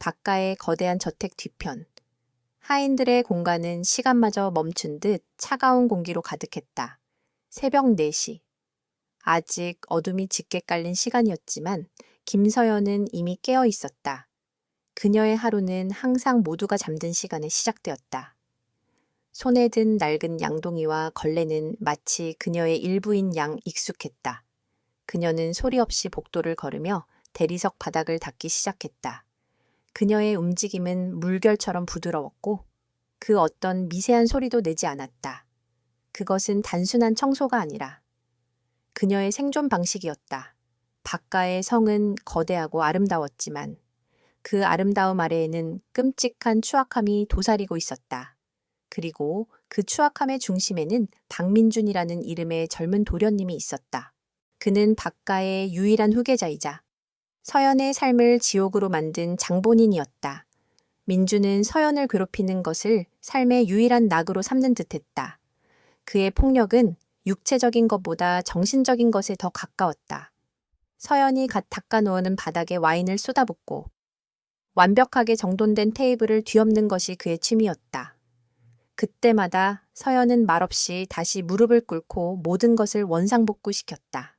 바깥의 거대한 저택 뒤편. 하인들의 공간은 시간마저 멈춘 듯 차가운 공기로 가득했다. 새벽 4시. 아직 어둠이 짙게 깔린 시간이었지만 김서연은 이미 깨어 있었다. 그녀의 하루는 항상 모두가 잠든 시간에 시작되었다. 손에 든 낡은 양동이와 걸레는 마치 그녀의 일부인 양 익숙했다. 그녀는 소리 없이 복도를 걸으며 대리석 바닥을 닦기 시작했다. 그녀의 움직임은 물결처럼 부드러웠고 그 어떤 미세한 소리도 내지 않았다. 그것은 단순한 청소가 아니라 그녀의 생존 방식이었다. 바깥의 성은 거대하고 아름다웠지만 그 아름다움 아래에는 끔찍한 추악함이 도사리고 있었다. 그리고 그 추악함의 중심에는 박민준이라는 이름의 젊은 도련님이 있었다. 그는 바깥의 유일한 후계자이자 서연의 삶을 지옥으로 만든 장본인이었다. 민주는 서연을 괴롭히는 것을 삶의 유일한 낙으로 삼는 듯했다. 그의 폭력은 육체적인 것보다 정신적인 것에 더 가까웠다. 서연이 갓 닦아놓은 바닥에 와인을 쏟아붓고 완벽하게 정돈된 테이블을 뒤엎는 것이 그의 취미였다. 그때마다 서연은 말없이 다시 무릎을 꿇고 모든 것을 원상복구시켰다.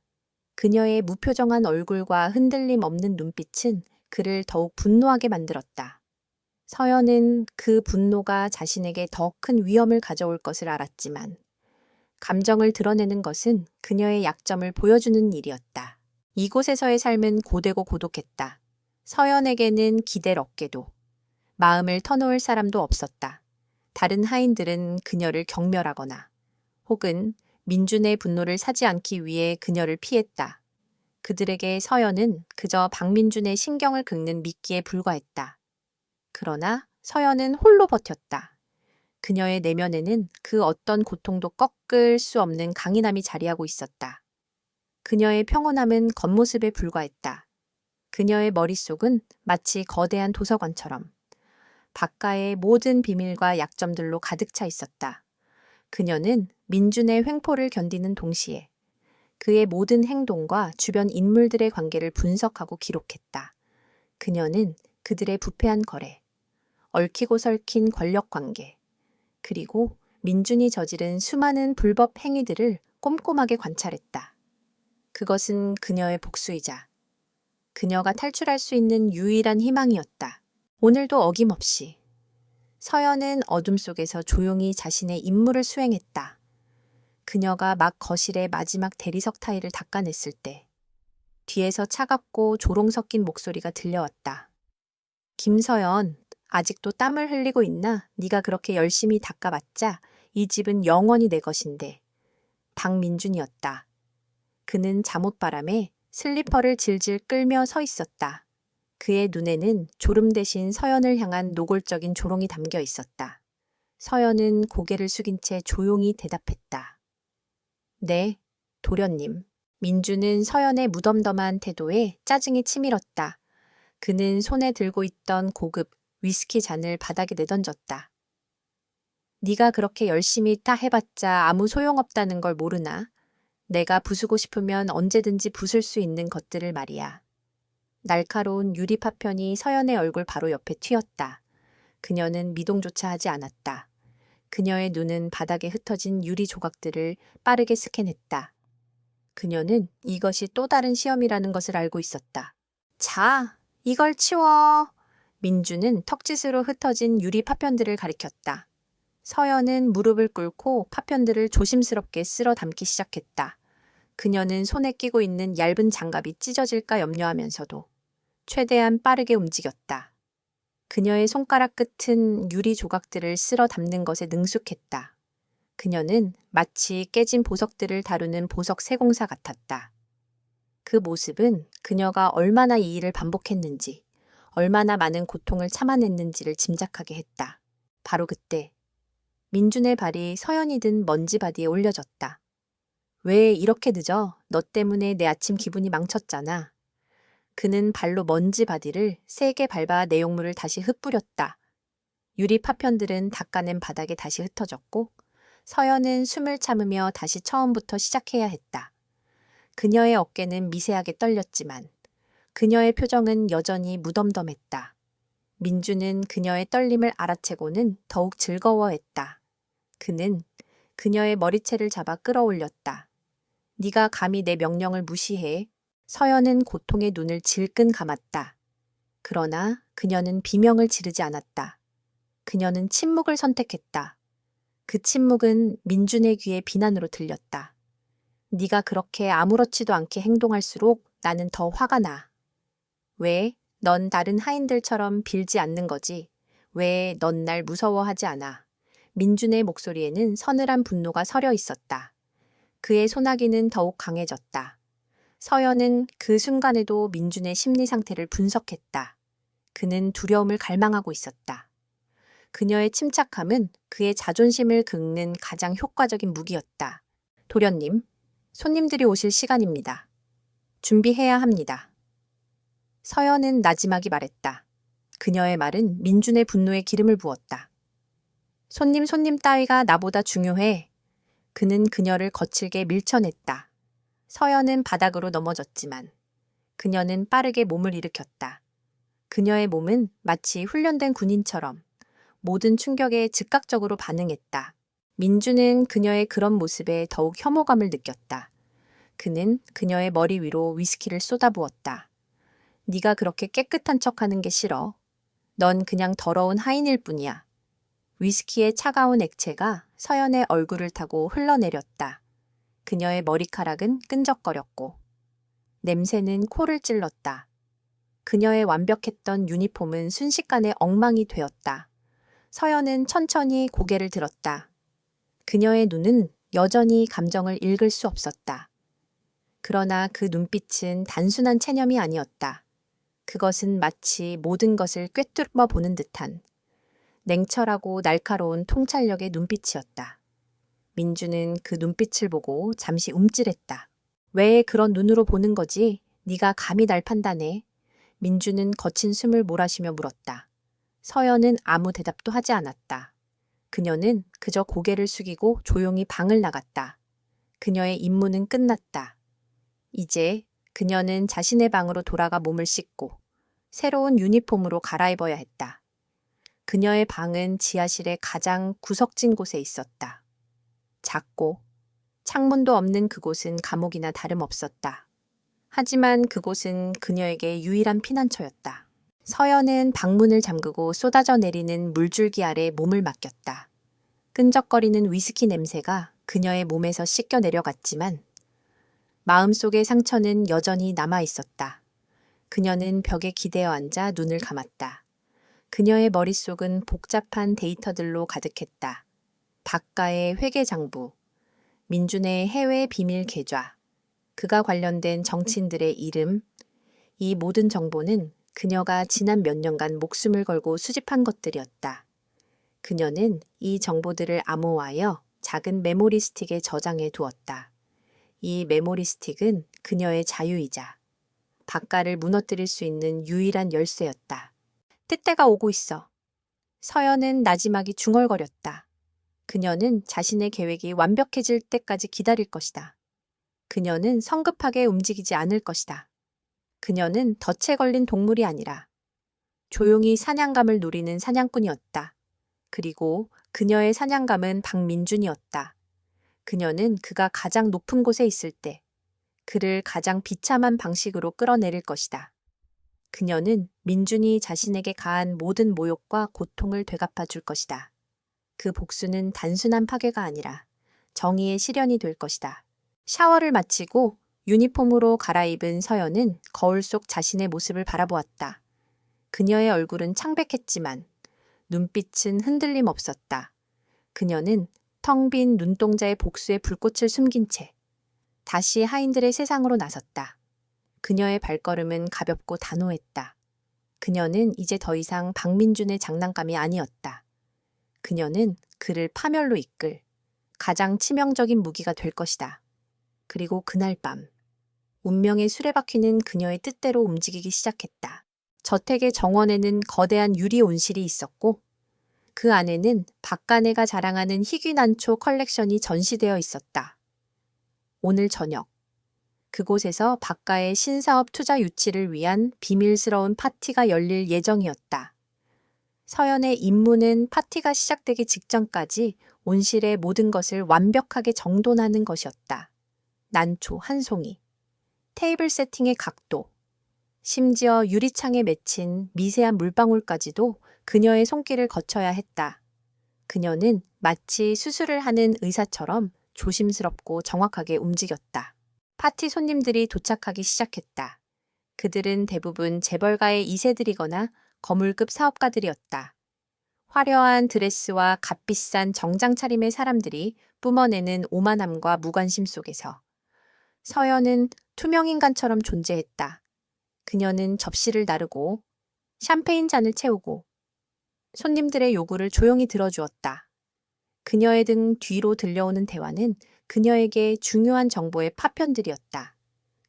그녀의 무표정한 얼굴과 흔들림 없는 눈빛은 그를 더욱 분노하게 만들었다. 서연은 그 분노가 자신에게 더 큰 위험을 가져올 것을 알았지만 감정을 드러내는 것은 그녀의 약점을 보여주는 일이었다. 이곳에서의 삶은 고되고 고독했다. 서연에게는 기댈 어깨도 마음을 터놓을 사람도 없었다. 다른 하인들은 그녀를 경멸하거나 혹은 민준의 분노를 사지 않기 위해 그녀를 피했다. 그들에게 서연은 그저 박민준의 신경을 긁는 미끼에 불과했다. 그러나 서연은 홀로 버텼다. 그녀의 내면에는 그 어떤 고통도 꺾을 수 없는 강인함이 자리하고 있었다. 그녀의 평온함은 겉모습에 불과했다. 그녀의 머릿속은 마치 거대한 도서관처럼 바깥의 모든 비밀과 약점들로 가득 차 있었다. 그녀는 민준의 횡포를 견디는 동시에 그의 모든 행동과 주변 인물들의 관계를 분석하고 기록했다. 그녀는 그들의 부패한 거래, 얽히고 설킨 권력 관계, 그리고 민준이 저지른 수많은 불법 행위들을 꼼꼼하게 관찰했다. 그것은 그녀의 복수이자 그녀가 탈출할 수 있는 유일한 희망이었다. 오늘도 어김없이 서연은 어둠 속에서 조용히 자신의 임무를 수행했다. 그녀가 막 거실의 마지막 대리석 타일을 닦아냈을 때 뒤에서 차갑고 조롱 섞인 목소리가 들려왔다. 김서연, 아직도 땀을 흘리고 있나? 네가 그렇게 열심히 닦아봤자 이 집은 영원히 내 것인데. 박민준이었다. 그는 잠옷바람에 슬리퍼를 질질 끌며 서 있었다. 그의 눈에는 졸음 대신 서연을 향한 노골적인 조롱이 담겨 있었다. 서연은 고개를 숙인 채 조용히 대답했다. 네, 도련님. 민주는 서연의 무덤덤한 태도에 짜증이 치밀었다. 그는 손에 들고 있던 고급 위스키 잔을 바닥에 내던졌다. 네가 그렇게 열심히 다 해봤자 아무 소용없다는 걸 모르나? 내가 부수고 싶으면 언제든지 부술 수 있는 것들을 말이야. 날카로운 유리 파편이 서연의 얼굴 바로 옆에 튀었다. 그녀는 미동조차 하지 않았다. 그녀의 눈은 바닥에 흩어진 유리 조각들을 빠르게 스캔했다. 그녀는 이것이 또 다른 시험이라는 것을 알고 있었다. 자, 이걸 치워. 민주는 턱짓으로 흩어진 유리 파편들을 가리켰다. 서연은 무릎을 꿇고 파편들을 조심스럽게 쓸어 담기 시작했다. 그녀는 손에 끼고 있는 얇은 장갑이 찢어질까 염려하면서도 최대한 빠르게 움직였다. 그녀의 손가락 끝은 유리 조각들을 쓸어 담는 것에 능숙했다. 그녀는 마치 깨진 보석들을 다루는 보석 세공사 같았다. 그 모습은 그녀가 얼마나 이 일을 반복했는지, 얼마나 많은 고통을 참아냈는지를 짐작하게 했다. 바로 그때 민준의 발이 서연이 든 먼지 바디에 올려졌다. 왜 이렇게 늦어? 너 때문에 내 아침 기분이 망쳤잖아. 그는 발로 먼지 바디를 세게 밟아 내용물을 다시 흩뿌렸다. 유리 파편들은 닦아낸 바닥에 다시 흩어졌고 서연은 숨을 참으며 다시 처음부터 시작해야 했다. 그녀의 어깨는 미세하게 떨렸지만 그녀의 표정은 여전히 무덤덤했다. 민주는 그녀의 떨림을 알아채고는 더욱 즐거워했다. 그는 그녀의 머리채를 잡아 끌어올렸다. 네가 감히 내 명령을 무시해. 서연은 고통의 눈을 질끈 감았다. 그러나 그녀는 비명을 지르지 않았다. 그녀는 침묵을 선택했다. 그 침묵은 민준의 귀에 비난으로 들렸다. 네가 그렇게 아무렇지도 않게 행동할수록 나는 더 화가 나. 왜? 넌 다른 하인들처럼 빌지 않는 거지. 왜 넌 날 무서워하지 않아? 민준의 목소리에는 서늘한 분노가 서려 있었다. 그의 소나기는 더욱 강해졌다. 서연은 그 순간에도 민준의 심리 상태를 분석했다. 그는 두려움을 갈망하고 있었다. 그녀의 침착함은 그의 자존심을 긁는 가장 효과적인 무기였다. 도련님, 손님들이 오실 시간입니다. 준비해야 합니다. 서연은 나지막이 말했다. 그녀의 말은 민준의 분노에 기름을 부었다. 손님 따위가 나보다 중요해. 그는 그녀를 거칠게 밀쳐냈다. 서연은 바닥으로 넘어졌지만 그녀는 빠르게 몸을 일으켰다. 그녀의 몸은 마치 훈련된 군인처럼 모든 충격에 즉각적으로 반응했다. 민주는 그녀의 그런 모습에 더욱 혐오감을 느꼈다. 그는 그녀의 머리 위로 위스키를 쏟아부었다. 네가 그렇게 깨끗한 척하는 게 싫어. 넌 그냥 더러운 하인일 뿐이야. 위스키의 차가운 액체가 서연의 얼굴을 타고 흘러내렸다. 그녀의 머리카락은 끈적거렸고 냄새는 코를 찔렀다. 그녀의 완벽했던 유니폼은 순식간에 엉망이 되었다. 서연은 천천히 고개를 들었다. 그녀의 눈은 여전히 감정을 읽을 수 없었다. 그러나 그 눈빛은 단순한 체념이 아니었다. 그것은 마치 모든 것을 꿰뚫어 보는 듯한 냉철하고 날카로운 통찰력의 눈빛이었다. 민주는 그 눈빛을 보고 잠시 움찔했다. 왜 그런 눈으로 보는 거지? 네가 감히 날 판단해. 민주는 거친 숨을 몰아쉬며 물었다. 서연은 아무 대답도 하지 않았다. 그녀는 그저 고개를 숙이고 조용히 방을 나갔다. 그녀의 임무는 끝났다. 이제 그녀는 자신의 방으로 돌아가 몸을 씻고 새로운 유니폼으로 갈아입어야 했다. 그녀의 방은 지하실의 가장 구석진 곳에 있었다. 작고 창문도 없는 그곳은 감옥이나 다름없었다. 하지만 그곳은 그녀에게 유일한 피난처였다. 서연은 방문을 잠그고 쏟아져 내리는 물줄기 아래 몸을 맡겼다. 끈적거리는 위스키 냄새가 그녀의 몸에서 씻겨 내려갔지만 마음속의 상처는 여전히 남아 있었다. 그녀는 벽에 기대어 앉아 눈을 감았다. 그녀의 머릿속은 복잡한 데이터들로 가득했다. 박가의 회계장부, 민준의 해외 비밀 계좌, 그가 관련된 정치인들의 이름, 이 모든 정보는 그녀가 지난 몇 년간 목숨을 걸고 수집한 것들이었다. 그녀는 이 정보들을 암호화하여 작은 메모리 스틱에 저장해 두었다. 이 메모리 스틱은 그녀의 자유이자 박가를 무너뜨릴 수 있는 유일한 열쇠였다. 때때가 오고 있어. 서연은 나지막이 중얼거렸다. 그녀는 자신의 계획이 완벽해질 때까지 기다릴 것이다. 그녀는 성급하게 움직이지 않을 것이다. 그녀는 덫에 걸린 동물이 아니라 조용히 사냥감을 노리는 사냥꾼이었다. 그리고 그녀의 사냥감은 박민준이었다. 그녀는 그가 가장 높은 곳에 있을 때 그를 가장 비참한 방식으로 끌어내릴 것이다. 그녀는 민준이 자신에게 가한 모든 모욕과 고통을 되갚아 줄 것이다. 그 복수는 단순한 파괴가 아니라 정의의 실현이 될 것이다. 샤워를 마치고 유니폼으로 갈아입은 서연은 거울 속 자신의 모습을 바라보았다. 그녀의 얼굴은 창백했지만 눈빛은 흔들림 없었다. 그녀는 텅 빈 눈동자의 복수의 불꽃을 숨긴 채 다시 하인들의 세상으로 나섰다. 그녀의 발걸음은 가볍고 단호했다. 그녀는 이제 더 이상 박민준의 장난감이 아니었다. 그녀는 그를 파멸로 이끌 가장 치명적인 무기가 될 것이다. 그리고 그날 밤, 운명의 수레바퀴는 그녀의 뜻대로 움직이기 시작했다. 저택의 정원에는 거대한 유리 온실이 있었고 그 안에는 박가네가 자랑하는 희귀난초 컬렉션이 전시되어 있었다. 오늘 저녁, 그곳에서 박가의 신사업 투자 유치를 위한 비밀스러운 파티가 열릴 예정이었다. 서연의 임무는 파티가 시작되기 직전까지 온실의 모든 것을 완벽하게 정돈하는 것이었다. 난초 한 송이, 테이블 세팅의 각도, 심지어 유리창에 맺힌 미세한 물방울까지도 그녀의 손길을 거쳐야 했다. 그녀는 마치 수술을 하는 의사처럼 조심스럽고 정확하게 움직였다. 파티 손님들이 도착하기 시작했다. 그들은 대부분 재벌가의 2세들이거나 거물급 사업가들이었다. 화려한 드레스와 값비싼 정장 차림의 사람들이 뿜어내는 오만함과 무관심 속에서 서연은 투명인간처럼 존재했다. 그녀는 접시를 나르고 샴페인 잔을 채우고 손님들의 요구를 조용히 들어주었다. 그녀의 등 뒤로 들려오는 대화는 그녀에게 중요한 정보의 파편들이었다.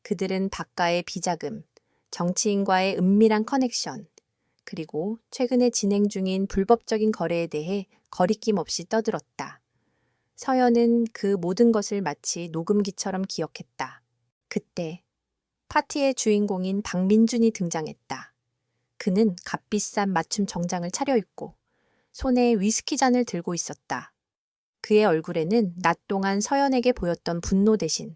그들은 박가의 비자금, 정치인과의 은밀한 커넥션, 그리고 최근에 진행 중인 불법적인 거래에 대해 거리낌 없이 떠들었다. 서연은 그 모든 것을 마치 녹음기처럼 기억했다. 그때 파티의 주인공인 박민준이 등장했다. 그는 값비싼 맞춤 정장을 차려입고 손에 위스키 잔을 들고 있었다. 그의 얼굴에는 낮 동안 서연에게 보였던 분노 대신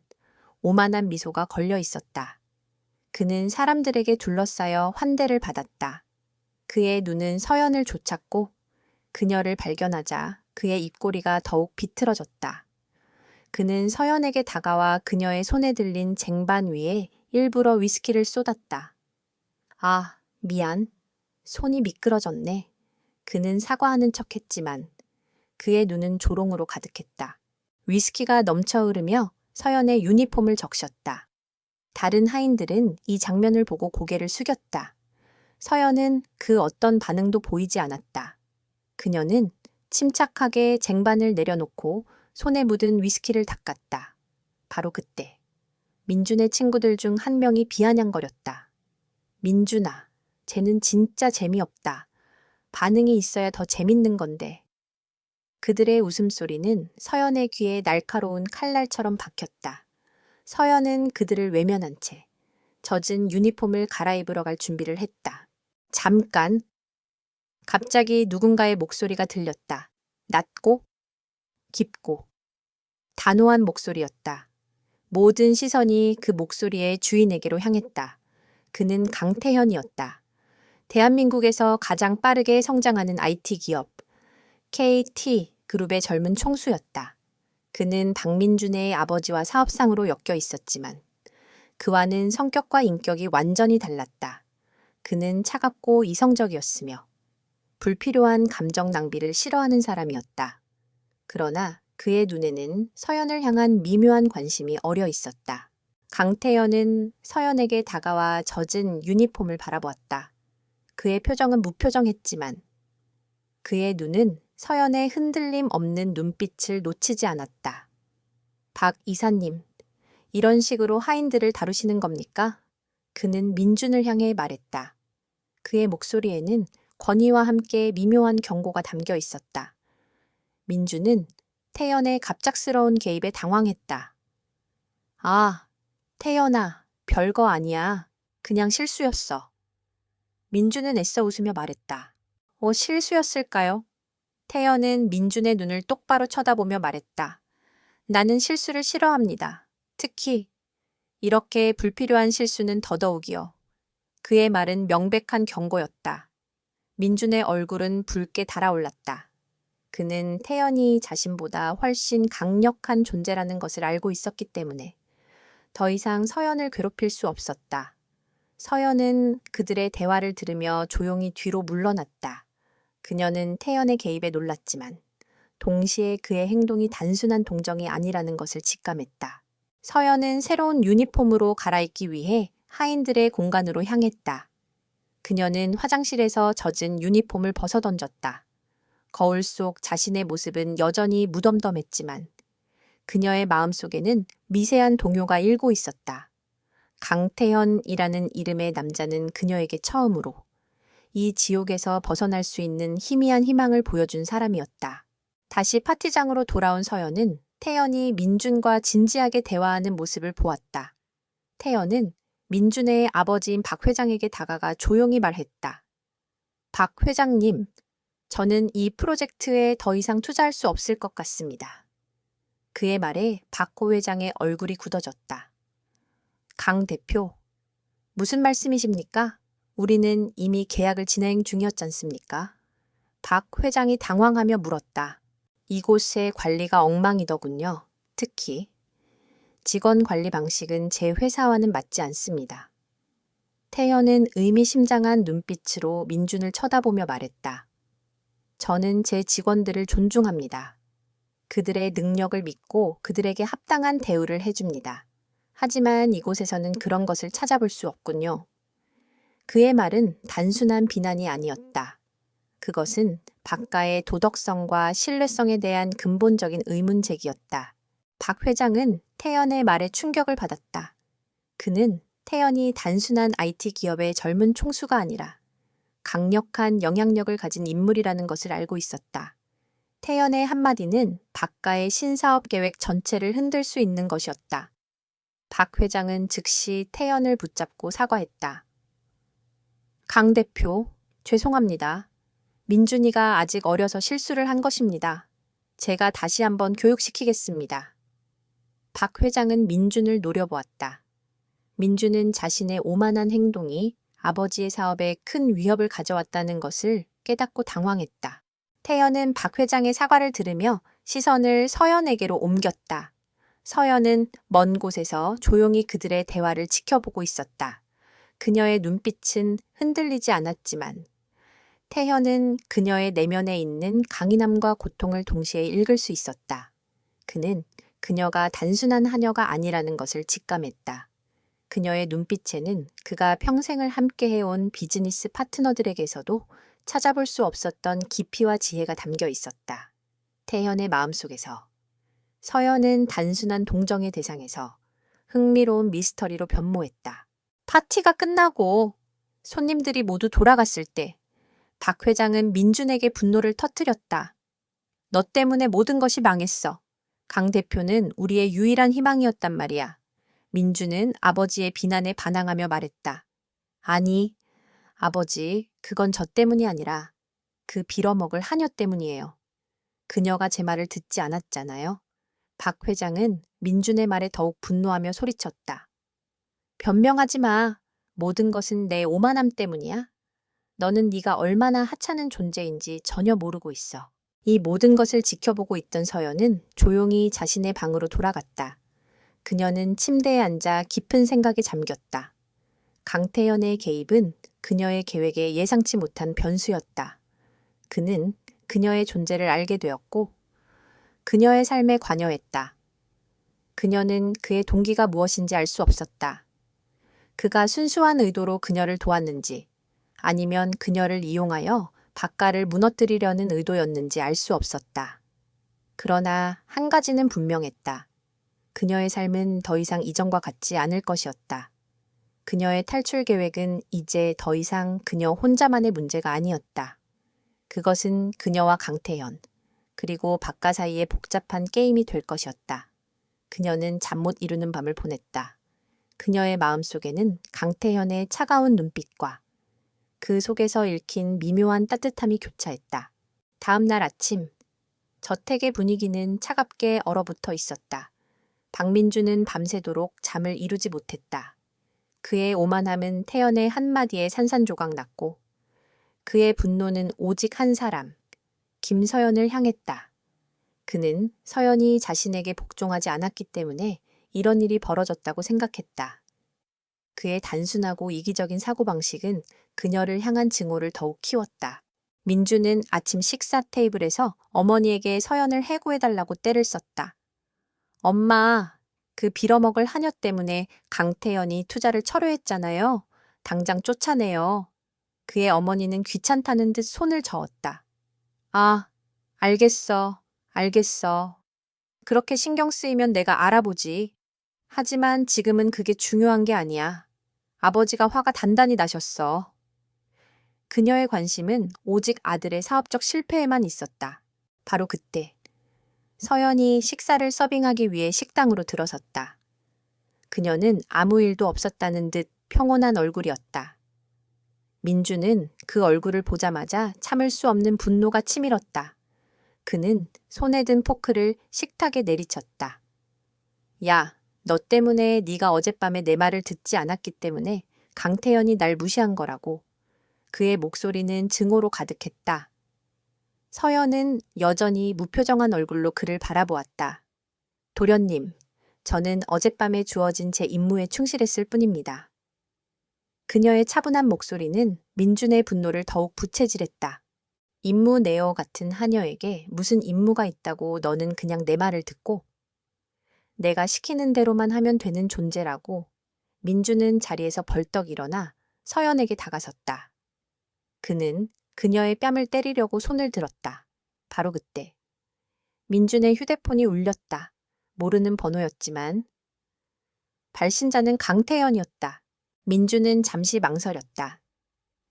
오만한 미소가 걸려 있었다. 그는 사람들에게 둘러싸여 환대를 받았다. 그의 눈은 서연을 좇았고 그녀를 발견하자 그의 입꼬리가 더욱 비틀어졌다. 그는 서연에게 다가와 그녀의 손에 들린 쟁반 위에 일부러 위스키를 쏟았다. 아, 미안. 손이 미끄러졌네. 그는 사과하는 척했지만 그의 눈은 조롱으로 가득했다. 위스키가 넘쳐 흐르며 서연의 유니폼을 적셨다. 다른 하인들은 이 장면을 보고 고개를 숙였다. 서연은 그 어떤 반응도 보이지 않았다. 그녀는 침착하게 쟁반을 내려놓고 손에 묻은 위스키를 닦았다. 바로 그때 민준의 친구들 중 한 명이 비아냥거렸다. 민준아, 쟤는 진짜 재미없다. 반응이 있어야 더 재밌는 건데. 그들의 웃음소리는 서연의 귀에 날카로운 칼날처럼 박혔다. 서연은 그들을 외면한 채 젖은 유니폼을 갈아입으러 갈 준비를 했다. 잠깐! 갑자기 누군가의 목소리가 들렸다. 낮고 깊고 단호한 목소리였다. 모든 시선이 그 목소리의 주인에게로 향했다. 그는 강태현이었다. 대한민국에서 가장 빠르게 성장하는 IT 기업 KT 그룹의 젊은 총수였다. 그는 박민준의 아버지와 사업상으로 엮여 있었지만 그와는 성격과 인격이 완전히 달랐다. 그는 차갑고 이성적이었으며 불필요한 감정 낭비를 싫어하는 사람이었다. 그러나 그의 눈에는 서연을 향한 미묘한 관심이 어려 있었다. 강태현은 서연에게 다가와 젖은 유니폼을 바라보았다. 그의 표정은 무표정했지만 그의 눈은 서연의 흔들림 없는 눈빛을 놓치지 않았다. 박 이사님, 이런 식으로 하인들을 다루시는 겁니까? 그는 민준을 향해 말했다. 그의 목소리에는 권위와 함께 미묘한 경고가 담겨 있었다. 민준은 태연의 갑작스러운 개입에 당황했다. 아, 태연아, 별거 아니야. 그냥 실수였어. 민준은 애써 웃으며 말했다. 실수였을까요? 태연은 민준의 눈을 똑바로 쳐다보며 말했다. 나는 실수를 싫어합니다. 특히 이렇게 불필요한 실수는 더더욱이요. 그의 말은 명백한 경고였다. 민준의 얼굴은 붉게 달아올랐다. 그는 태연이 자신보다 훨씬 강력한 존재라는 것을 알고 있었기 때문에 더 이상 서연을 괴롭힐 수 없었다. 서연은 그들의 대화를 들으며 조용히 뒤로 물러났다. 그녀는 태연의 개입에 놀랐지만 동시에 그의 행동이 단순한 동정이 아니라는 것을 직감했다. 서연은 새로운 유니폼으로 갈아입기 위해 하인들의 공간으로 향했다. 그녀는 화장실에서 젖은 유니폼을 벗어던졌다. 거울 속 자신의 모습은 여전히 무덤덤했지만 그녀의 마음속에는 미세한 동요가 일고 있었다. 강태현이라는 이름의 남자는 그녀에게 처음으로 이 지옥에서 벗어날 수 있는 희미한 희망을 보여준 사람이었다. 다시 파티장으로 돌아온 서연은 태연이 민준과 진지하게 대화하는 모습을 보았다. 태연은 민준의 아버지인 박 회장에게 다가가 조용히 말했다. 박 회장님, 저는 이 프로젝트에 더 이상 투자할 수 없을 것 같습니다. 그의 말에 박호 회장의 얼굴이 굳어졌다. 강 대표, 무슨 말씀이십니까? 우리는 이미 계약을 진행 중이었지 않습니까? 박 회장이 당황하며 물었다. 이곳의 관리가 엉망이더군요. 특히 직원 관리 방식은 제 회사와는 맞지 않습니다. 태연은 의미심장한 눈빛으로 민준을 쳐다보며 말했다. 저는 제 직원들을 존중합니다. 그들의 능력을 믿고 그들에게 합당한 대우를 해줍니다. 하지만 이곳에서는 그런 것을 찾아볼 수 없군요. 그의 말은 단순한 비난이 아니었다. 그것은 박가의 도덕성과 신뢰성에 대한 근본적인 의문 제기였다. 박 회장은 태연의 말에 충격을 받았다. 그는 태연이 단순한 IT 기업의 젊은 총수가 아니라 강력한 영향력을 가진 인물이라는 것을 알고 있었다. 태연의 한마디는 박가의 신사업 계획 전체를 흔들 수 있는 것이었다. 박 회장은 즉시 태연을 붙잡고 사과했다. 강 대표, 죄송합니다. 민준이가 아직 어려서 실수를 한 것입니다. 제가 다시 한번 교육시키겠습니다. 박 회장은 민준을 노려보았다. 민준은 자신의 오만한 행동이 아버지의 사업에 큰 위협을 가져왔다는 것을 깨닫고 당황했다. 태연은 박 회장의 사과를 들으며 시선을 서연에게로 옮겼다. 서연은 먼 곳에서 조용히 그들의 대화를 지켜보고 있었다. 그녀의 눈빛은 흔들리지 않았지만 태연은 그녀의 내면에 있는 강인함과 고통을 동시에 읽을 수 있었다. 그는 그녀가 단순한 하녀가 아니라는 것을 직감했다. 그녀의 눈빛에는 그가 평생을 함께 해온 비즈니스 파트너들에게서도 찾아볼 수 없었던 깊이와 지혜가 담겨 있었다. 태연의 마음속에서 서연은 단순한 동정의 대상에서 흥미로운 미스터리로 변모했다. 파티가 끝나고 손님들이 모두 돌아갔을 때 박 회장은 민준에게 분노를 터뜨렸다. 너 때문에 모든 것이 망했어. 강 대표는 우리의 유일한 희망이었단 말이야. 민준은 아버지의 비난에 반항하며 말했다. 아니, 아버지, 그건 저 때문이 아니라 그 빌어먹을 하녀 때문이에요. 그녀가 제 말을 듣지 않았잖아요. 박 회장은 민준의 말에 더욱 분노하며 소리쳤다. 변명하지 마. 모든 것은 내 오만함 때문이야. 너는 네가 얼마나 하찮은 존재인지 전혀 모르고 있어. 이 모든 것을 지켜보고 있던 서연은 조용히 자신의 방으로 돌아갔다. 그녀는 침대에 앉아 깊은 생각에 잠겼다. 강태연의 개입은 그녀의 계획에 예상치 못한 변수였다. 그는 그녀의 존재를 알게 되었고 그녀의 삶에 관여했다. 그녀는 그의 동기가 무엇인지 알 수 없었다. 그가 순수한 의도로 그녀를 도왔는지 아니면 그녀를 이용하여 박가를 무너뜨리려는 의도였는지 알 수 없었다. 그러나 한 가지는 분명했다. 그녀의 삶은 더 이상 이전과 같지 않을 것이었다. 그녀의 탈출 계획은 이제 더 이상 그녀 혼자만의 문제가 아니었다. 그것은 그녀와 강태현, 그리고 박가 사이의 복잡한 게임이 될 것이었다. 그녀는 잠 못 이루는 밤을 보냈다. 그녀의 마음속에는 강태현의 차가운 눈빛과 그 속에서 읽힌 미묘한 따뜻함이 교차했다. 다음 날 아침, 저택의 분위기는 차갑게 얼어붙어 있었다. 박민주는 밤새도록 잠을 이루지 못했다. 그의 오만함은 태연의 한마디에 산산조각 났고 그의 분노는 오직 한 사람, 김서연을 향했다. 그는 서연이 자신에게 복종하지 않았기 때문에 이런 일이 벌어졌다고 생각했다. 그의 단순하고 이기적인 사고방식은 그녀를 향한 증오를 더욱 키웠다. 민주는 아침 식사 테이블에서 어머니에게 서연을 해고해달라고 떼를 썼다. 엄마, 그 빌어먹을 하녀 때문에 강태연이 투자를 철회했잖아요. 당장 쫓아내요. 그의 어머니는 귀찮다는 듯 손을 저었다. 아, 알겠어. 알겠어. 그렇게 신경 쓰이면 내가 알아보지. 하지만 지금은 그게 중요한 게 아니야. 아버지가 화가 단단히 나셨어. 그녀의 관심은 오직 아들의 사업적 실패에만 있었다. 바로 그때 서연이 식사를 서빙하기 위해 식당으로 들어섰다. 그녀는 아무 일도 없었다는 듯 평온한 얼굴이었다. 민주는 그 얼굴을 보자마자 참을 수 없는 분노가 치밀었다. 그는 손에 든 포크를 식탁에 내리쳤다. 야, 너 때문에 네가 어젯밤에 내 말을 듣지 않았기 때문에 강태현이 날 무시한 거라고. 그의 목소리는 증오로 가득했다. 서연은 여전히 무표정한 얼굴로 그를 바라보았다. 도련님, 저는 어젯밤에 주어진 제 임무에 충실했을 뿐입니다. 그녀의 차분한 목소리는 민준의 분노를 더욱 부채질했다. 임무 네오 같은 하녀에게 무슨 임무가 있다고 너는 그냥 내 말을 듣고 내가 시키는 대로만 하면 되는 존재라고. 민준은 자리에서 벌떡 일어나 서연에게 다가섰다. 그는 그녀의 뺨을 때리려고 손을 들었다. 바로 그때 민준의 휴대폰이 울렸다. 모르는 번호였지만 발신자는 강태현이었다. 민준은 잠시 망설였다.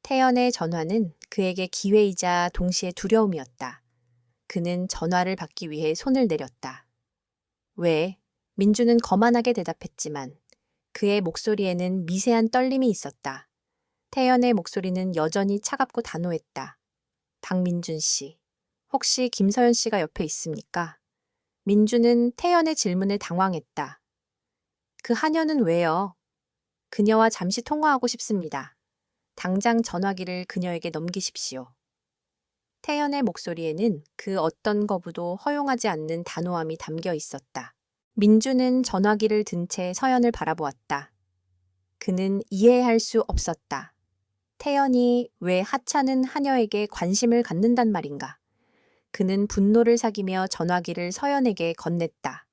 태연의 전화는 그에게 기회이자 동시에 두려움이었다. 그는 전화를 받기 위해 손을 내렸다. 왜? 민준은 거만하게 대답했지만 그의 목소리에는 미세한 떨림이 있었다. 태연의 목소리는 여전히 차갑고 단호했다. 박민준 씨, 혹시 김서연 씨가 옆에 있습니까? 민준은 태연의 질문에 당황했다. 그 하녀는 왜요? 그녀와 잠시 통화하고 싶습니다. 당장 전화기를 그녀에게 넘기십시오. 태연의 목소리에는 그 어떤 거부도 허용하지 않는 단호함이 담겨 있었다. 민주는 전화기를 든 채 서연을 바라보았다. 그는 이해할 수 없었다. 태연이 왜 하찮은 하녀에게 관심을 갖는단 말인가? 그는 분노를 사기며 전화기를 서연에게 건넸다.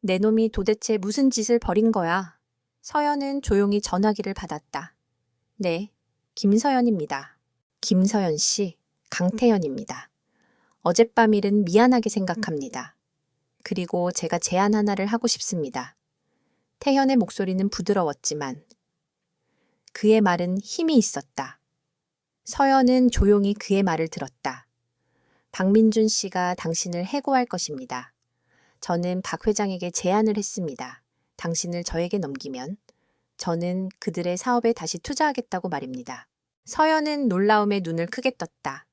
내 놈이 도대체 무슨 짓을 벌인 거야? 서연은 조용히 전화기를 받았다. 네, 김서연입니다. 김서연 씨, 강태연입니다. 어젯밤 일은 미안하게 생각합니다. 그리고 제가 제안 하나를 하고 싶습니다. 태현의 목소리는 부드러웠지만 그의 말은 힘이 있었다. 서연은 조용히 그의 말을 들었다. 박민준 씨가 당신을 해고할 것입니다. 저는 박 회장에게 제안을 했습니다. 당신을 저에게 넘기면 저는 그들의 사업에 다시 투자하겠다고 말입니다. 서연은 놀라움에 눈을 크게 떴다.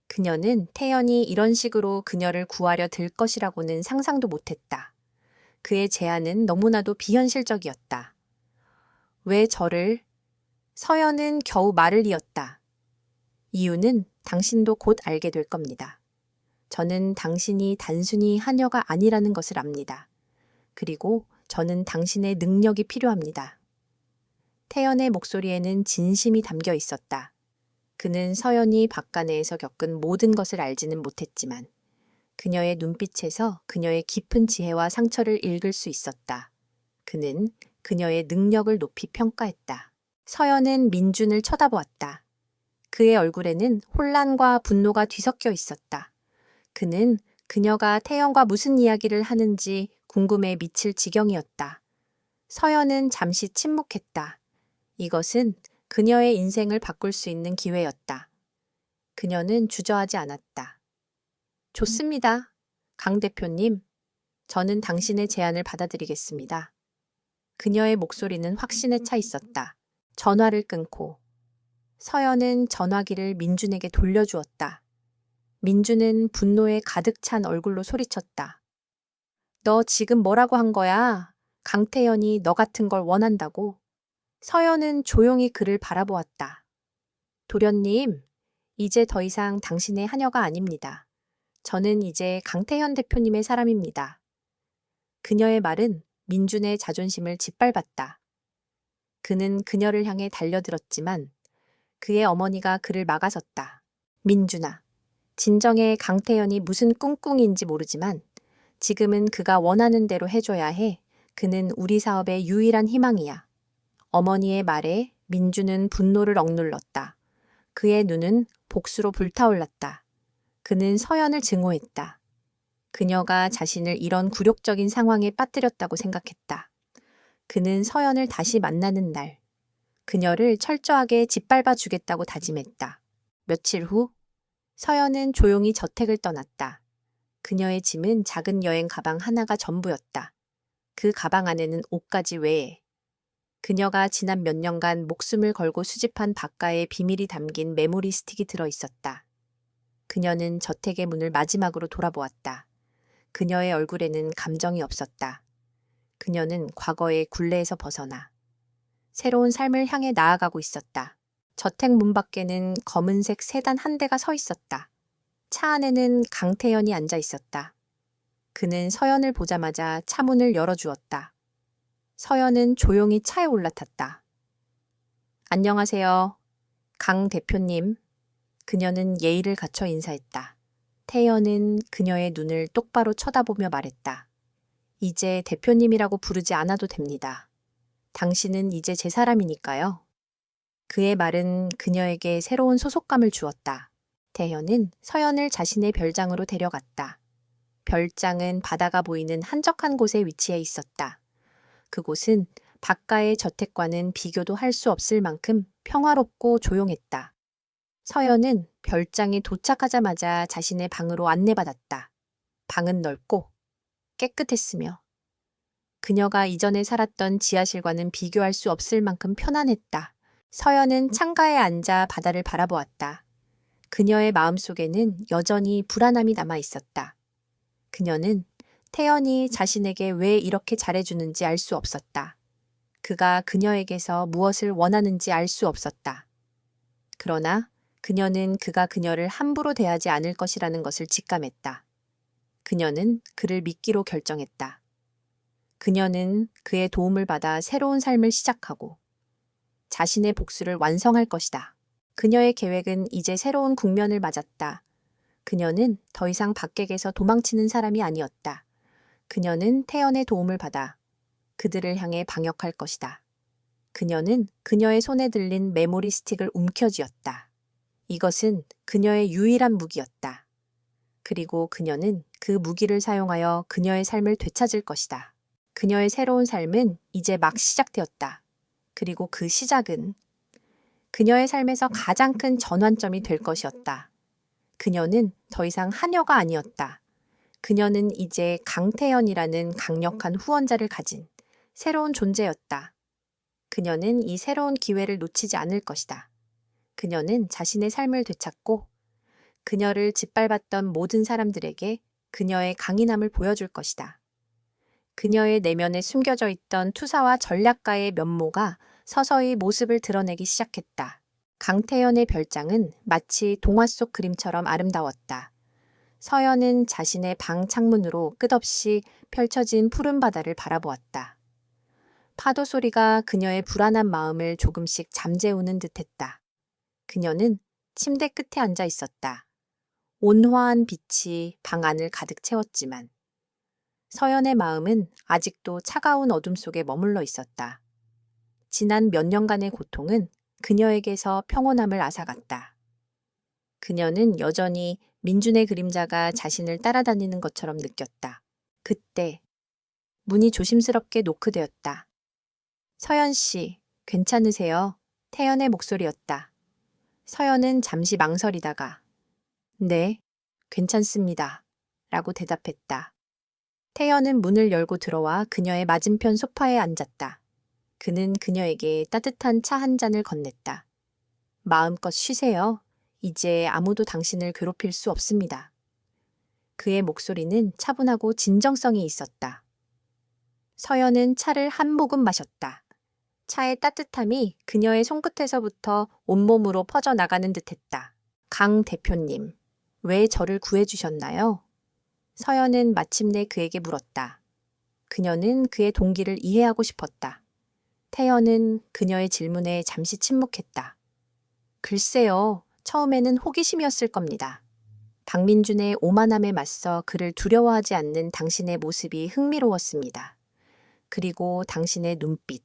그녀는 태연이 이런 식으로 그녀를 구하려 들 것이라고는 상상도 못했다. 그의 제안은 너무나도 비현실적이었다. 왜 저를? 서연은 겨우 말을 이었다. 이유는 당신도 곧 알게 될 겁니다. 저는 당신이 단순히 하녀가 아니라는 것을 압니다. 그리고 저는 당신의 능력이 필요합니다. 태연의 목소리에는 진심이 담겨 있었다. 그는 서연이 박간에에서 겪은 모든 것을 알지는 못했지만 그녀의 눈빛에서 그녀의 깊은 지혜와 상처를 읽을 수 있었다. 그는 그녀의 능력을 높이 평가했다. 서연은 민준을 쳐다보았다. 그의 얼굴에는 혼란과 분노가 뒤섞여 있었다. 그는 그녀가 태연과 무슨 이야기를 하는지 궁금해 미칠 지경이었다. 서연은 잠시 침묵했다. 이것은 그녀의 인생을 바꿀 수 있는 기회였다. 그녀는 주저하지 않았다. 좋습니다. 강 대표님, 저는 당신의 제안을 받아들이겠습니다. 그녀의 목소리는 확신에 차 있었다. 전화를 끊고 서연은 전화기를 민준에게 돌려주었다. 민준은 분노에 가득 찬 얼굴로 소리쳤다. 너 지금 뭐라고 한 거야? 강태현이 너 같은 걸 원한다고? 서연은 조용히 그를 바라보았다. 도련님, 이제 더 이상 당신의 하녀가 아닙니다. 저는 이제 강태현 대표님의 사람입니다. 그녀의 말은 민준의 자존심을 짓밟았다. 그는 그녀를 향해 달려들었지만 그의 어머니가 그를 막아섰다. 민준아, 진정의 강태현이 무슨 꿍꿍인지 모르지만 지금은 그가 원하는 대로 해줘야 해. 그는 우리 사업의 유일한 희망이야. 어머니의 말에 민준은 분노를 억눌렀다. 그의 눈은 복수로 불타올랐다. 그는 서연을 증오했다. 그녀가 자신을 이런 굴욕적인 상황에 빠뜨렸다고 생각했다. 그는 서연을 다시 만나는 날, 그녀를 철저하게 짓밟아 주겠다고 다짐했다. 며칠 후, 서연은 조용히 저택을 떠났다. 그녀의 짐은 작은 여행 가방 하나가 전부였다. 그 가방 안에는 옷가지 외에 그녀가 지난 몇 년간 목숨을 걸고 수집한 바가의 비밀이 담긴 메모리 스틱이 들어 있었다. 그녀는 저택의 문을 마지막으로 돌아보았다. 그녀의 얼굴에는 감정이 없었다. 그녀는 과거의 굴레에서 벗어나 새로운 삶을 향해 나아가고 있었다. 저택 문 밖에는 검은색 세단 한 대가 서 있었다. 차 안에는 강태연이 앉아 있었다. 그는 서연을 보자마자 차문을 열어주었다. 서연은 조용히 차에 올라탔다. 안녕하세요. 강 대표님. 그녀는 예의를 갖춰 인사했다. 태연은 그녀의 눈을 똑바로 쳐다보며 말했다. 이제 대표님이라고 부르지 않아도 됩니다. 당신은 이제 제 사람이니까요. 그의 말은 그녀에게 새로운 소속감을 주었다. 태연은 서연을 자신의 별장으로 데려갔다. 별장은 바다가 보이는 한적한 곳에 위치해 있었다. 그곳은 바가의 저택과는 비교도 할 수 없을 만큼 평화롭고 조용했다. 서연은 별장에 도착하자마자 자신의 방으로 안내받았다. 방은 넓고 깨끗했으며 그녀가 이전에 살았던 지하실과는 비교할 수 없을 만큼 편안했다. 서연은 창가에 앉아 바다를 바라보았다. 그녀의 마음속에는 여전히 불안함이 남아 있었다. 그녀는 태연이 자신에게 왜 이렇게 잘해주는지 알 수 없었다. 그가 그녀에게서 무엇을 원하는지 알 수 없었다. 그러나 그녀는 그가 그녀를 함부로 대하지 않을 것이라는 것을 직감했다. 그녀는 그를 믿기로 결정했다. 그녀는 그의 도움을 받아 새로운 삶을 시작하고 자신의 복수를 완성할 것이다. 그녀의 계획은 이제 새로운 국면을 맞았다. 그녀는 더 이상 박객에서 도망치는 사람이 아니었다. 그녀는 태연의 도움을 받아 그들을 향해 방역할 것이다. 그녀는 그녀의 손에 들린 메모리 스틱을 움켜쥐었다. 이것은 그녀의 유일한 무기였다. 그리고 그녀는 그 무기를 사용하여 그녀의 삶을 되찾을 것이다. 그녀의 새로운 삶은 이제 막 시작되었다. 그리고 그 시작은 그녀의 삶에서 가장 큰 전환점이 될 것이었다. 그녀는 더 이상 하녀가 아니었다. 그녀는 이제 강태연이라는 강력한 후원자를 가진 새로운 존재였다. 그녀는 이 새로운 기회를 놓치지 않을 것이다. 그녀는 자신의 삶을 되찾고 그녀를 짓밟았던 모든 사람들에게 그녀의 강인함을 보여줄 것이다. 그녀의 내면에 숨겨져 있던 투사와 전략가의 면모가 서서히 모습을 드러내기 시작했다. 강태연의 별장은 마치 동화 속 그림처럼 아름다웠다. 서연은 자신의 방 창문으로 끝없이 펼쳐진 푸른 바다를 바라보았다. 파도 소리가 그녀의 불안한 마음을 조금씩 잠재우는 듯했다. 그녀는 침대 끝에 앉아 있었다. 온화한 빛이 방 안을 가득 채웠지만 서연의 마음은 아직도 차가운 어둠 속에 머물러 있었다. 지난 몇 년간의 고통은 그녀에게서 평온함을 앗아갔다. 그녀는 여전히 민준의 그림자가 자신을 따라다니는 것처럼 느꼈다. 그때 문이 조심스럽게 노크되었다. 서연 씨, 괜찮으세요? 태연의 목소리였다. 서연은 잠시 망설이다가 네, 괜찮습니다. 라고 대답했다. 태연은 문을 열고 들어와 그녀의 맞은편 소파에 앉았다. 그는 그녀에게 따뜻한 차 한 잔을 건넸다. 마음껏 쉬세요. 이제 아무도 당신을 괴롭힐 수 없습니다. 그의 목소리는 차분하고 진정성이 있었다. 서연은 차를 한 모금 마셨다. 차의 따뜻함이 그녀의 손끝에서부터 온몸으로 퍼져나가는 듯했다. 강 대표님, 왜 저를 구해주셨나요? 서연은 마침내 그에게 물었다. 그녀는 그의 동기를 이해하고 싶었다. 태연은 그녀의 질문에 잠시 침묵했다. 글쎄요, 처음에는 호기심이었을 겁니다. 박민준의 오만함에 맞서 그를 두려워하지 않는 당신의 모습이 흥미로웠습니다. 그리고 당신의 눈빛.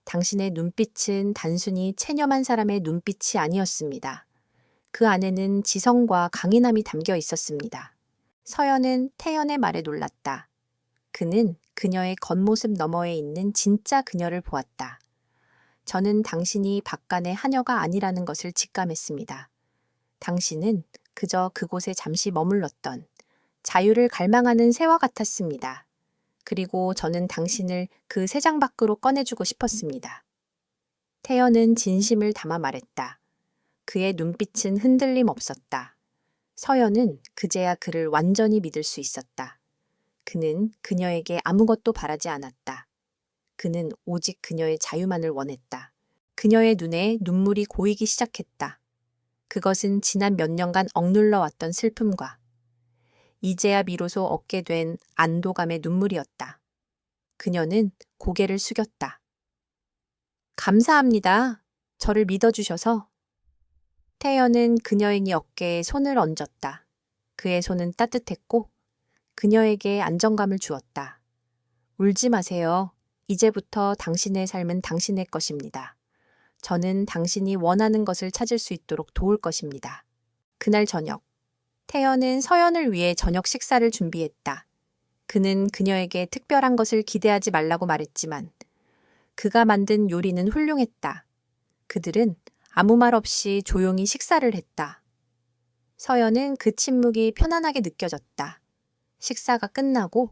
당신의 눈빛은 단순히 체념한 사람의 눈빛이 아니었습니다. 그 안에는 지성과 강인함이 담겨 있었습니다. 서연은 태연의 말에 놀랐다. 그는 그녀의 겉모습 너머에 있는 진짜 그녀를 보았다. 저는 당신이 박간의 하녀가 아니라는 것을 직감했습니다. 당신은 그저 그곳에 잠시 머물렀던 자유를 갈망하는 새와 같았습니다. 그리고 저는 당신을 그 세상 밖으로 꺼내주고 싶었습니다. 태연은 진심을 담아 말했다. 그의 눈빛은 흔들림 없었다. 서연은 그제야 그를 완전히 믿을 수 있었다. 그는 그녀에게 아무것도 바라지 않았다. 그는 오직 그녀의 자유만을 원했다. 그녀의 눈에 눈물이 고이기 시작했다. 그것은 지난 몇 년간 억눌러 왔던 슬픔과 이제야 비로소 얻게 된 안도감의 눈물이었다. 그녀는 고개를 숙였다. 감사합니다. 저를 믿어주셔서. 태연은 그녀의 어깨에 손을 얹었다. 그의 손은 따뜻했고 그녀에게 안정감을 주었다. 울지 마세요. 이제부터 당신의 삶은 당신의 것입니다. 저는 당신이 원하는 것을 찾을 수 있도록 도울 것입니다. 그날 저녁, 태연은 서연을 위해 저녁 식사를 준비했다. 그는 그녀에게 특별한 것을 기대하지 말라고 말했지만 그가 만든 요리는 훌륭했다. 그들은 아무 말 없이 조용히 식사를 했다. 서연은 그 침묵이 편안하게 느껴졌다. 식사가 끝나고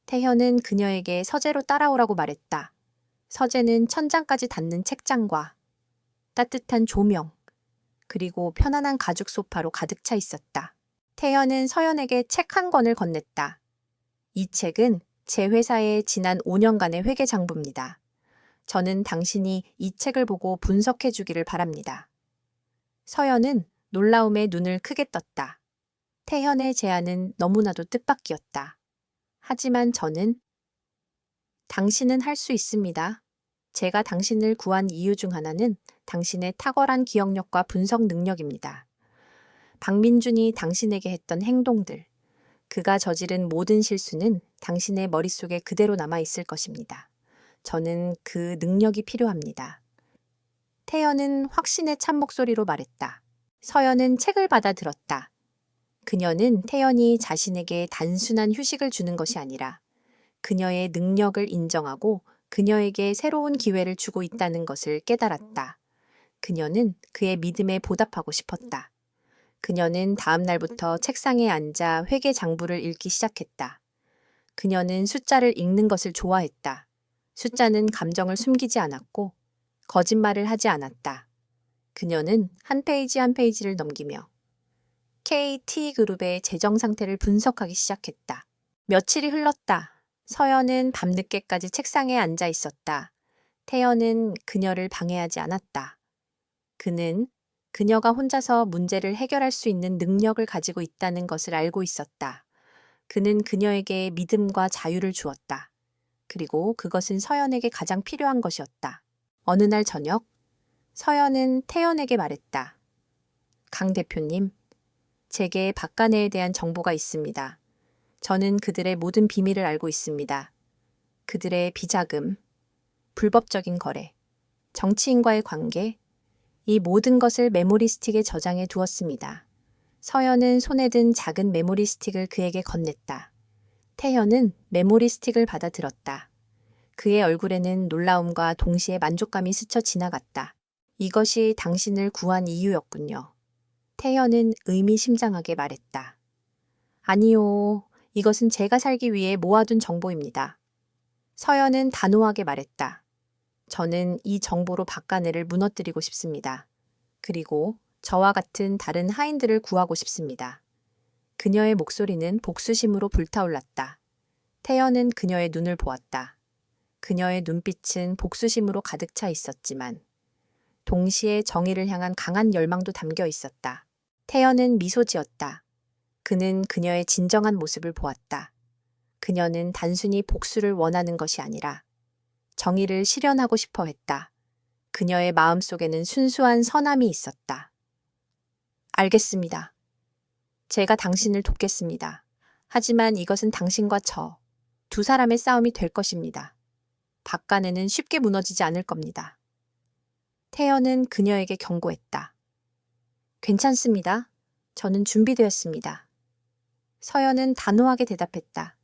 태현은 그녀에게 서재로 따라오라고 말했다. 서재는 천장까지 닿는 책장과 따뜻한 조명, 그리고 편안한 가죽 소파로 가득 차 있었다. 태현은 서연에게 책 한 권을 건넸다. 이 책은 제 회사의 지난 5년간의 회계 장부입니다. 저는 당신이 이 책을 보고 분석해 주기를 바랍니다. 서연은 놀라움에 눈을 크게 떴다. 태현의 제안은 너무나도 뜻밖이었다. 하지만 저는 당신은 할 수 있습니다. 제가 당신을 구한 이유 중 하나는 당신의 탁월한 기억력과 분석 능력입니다. 박민준이 당신에게 했던 행동들, 그가 저지른 모든 실수는 당신의 머릿속에 그대로 남아 있을 것입니다. 저는 그 능력이 필요합니다. 태연은 확신에 찬 목소리로 말했다. 서연은 책을 받아 들었다. 그녀는 태연이 자신에게 단순한 휴식을 주는 것이 아니라 그녀의 능력을 인정하고 그녀에게 새로운 기회를 주고 있다는 것을 깨달았다. 그녀는 그의 믿음에 보답하고 싶었다. 그녀는 다음 날부터 책상에 앉아 회계 장부를 읽기 시작했다. 그녀는 숫자를 읽는 것을 좋아했다. 숫자는 감정을 숨기지 않았고 거짓말을 하지 않았다. 그녀는 한 페이지 한 페이지를 넘기며 KT그룹의 재정 상태를 분석하기 시작했다. 며칠이 흘렀다. 서연은 밤늦게까지 책상에 앉아 있었다. 태연은 그녀를 방해하지 않았다. 그는 그녀가 혼자서 문제를 해결할 수 있는 능력을 가지고 있다는 것을 알고 있었다. 그는 그녀에게 믿음과 자유를 주었다. 그리고 그것은 서연에게 가장 필요한 것이었다. 어느 날 저녁, 서연은 태연에게 말했다. 강 대표님, 제게 박간혜에 대한 정보가 있습니다. 저는 그들의 모든 비밀을 알고 있습니다. 그들의 비자금, 불법적인 거래, 정치인과의 관계, 이 모든 것을 메모리 스틱에 저장해 두었습니다. 서연은 손에 든 작은 메모리 스틱을 그에게 건넸다. 태연은 메모리 스틱을 받아 들었다. 그의 얼굴에는 놀라움과 동시에 만족감이 스쳐 지나갔다. 이것이 당신을 구한 이유였군요. 태연은 의미심장하게 말했다. 아니요, 이것은 제가 살기 위해 모아둔 정보입니다. 서연은 단호하게 말했다. 저는 이 정보로 박간혜를 무너뜨리고 싶습니다. 그리고 저와 같은 다른 하인들을 구하고 싶습니다. 그녀의 목소리는 복수심으로 불타올랐다. 태연은 그녀의 눈을 보았다. 그녀의 눈빛은 복수심으로 가득 차 있었지만 동시에 정의를 향한 강한 열망도 담겨 있었다. 태연은 미소 지었다. 그는 그녀의 진정한 모습을 보았다. 그녀는 단순히 복수를 원하는 것이 아니라 정의를 실현하고 싶어 했다. 그녀의 마음속에는 순수한 선함이 있었다. 알겠습니다. 제가 당신을 돕겠습니다. 하지만 이것은 당신과 저, 두 사람의 싸움이 될 것입니다. 박간혜는 쉽게 무너지지 않을 겁니다. 태연은 그녀에게 경고했다. 괜찮습니다. 저는 준비되었습니다. 서연은 단호하게 대답했다.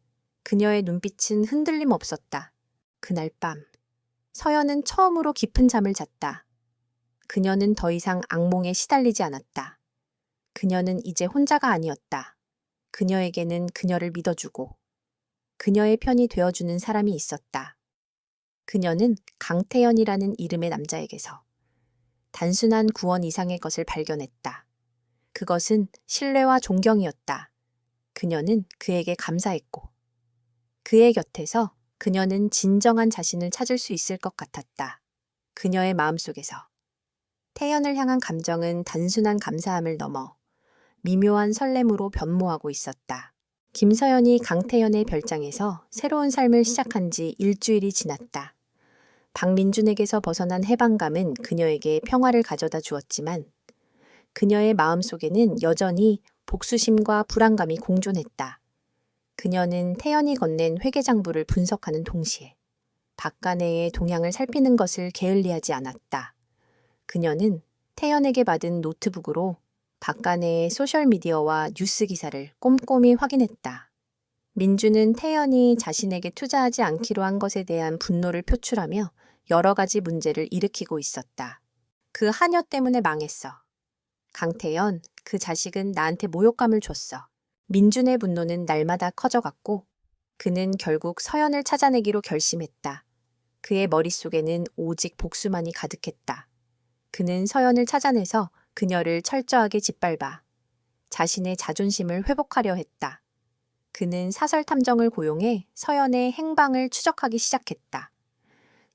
그녀의 눈빛은 흔들림 없었다. 그날 밤, 서연은 처음으로 깊은 잠을 잤다. 그녀는 더 이상 악몽에 시달리지 않았다. 그녀는 이제 혼자가 아니었다. 그녀에게는 그녀를 믿어주고 그녀의 편이 되어주는 사람이 있었다. 그녀는 강태현이라는 이름의 남자에게서 단순한 구원 이상의 것을 발견했다. 그것은 신뢰와 존경이었다. 그녀는 그에게 감사했고, 그의 곁에서 그녀는 진정한 자신을 찾을 수 있을 것 같았다. 그녀의 마음속에서 태연을 향한 감정은 단순한 감사함을 넘어 미묘한 설렘으로 변모하고 있었다. 김서연이 강태연의 별장에서 새로운 삶을 시작한 지 일주일이 지났다. 박민준에게서 벗어난 해방감은 그녀에게 평화를 가져다 주었지만 그녀의 마음속에는 여전히 복수심과 불안감이 공존했다. 그녀는 태연이 건넨 회계장부를 분석하는 동시에 박간혜의 동향을 살피는 것을 게을리하지 않았다. 그녀는 태연에게 받은 노트북으로 박간혜의 소셜미디어와 뉴스 기사를 꼼꼼히 확인했다. 민주는 태연이 자신에게 투자하지 않기로 한 것에 대한 분노를 표출하며 여러 가지 문제를 일으키고 있었다. 그 하녀 때문에 망했어. 강태연, 그 자식은 나한테 모욕감을 줬어. 민준의 분노는 날마다 커져갔고 그는 결국 서연을 찾아내기로 결심했다. 그의 머릿속에는 오직 복수만이 가득했다. 그는 서연을 찾아내서 그녀를 철저하게 짓밟아 자신의 자존심을 회복하려 했다. 그는 사설 탐정을 고용해 서연의 행방을 추적하기 시작했다.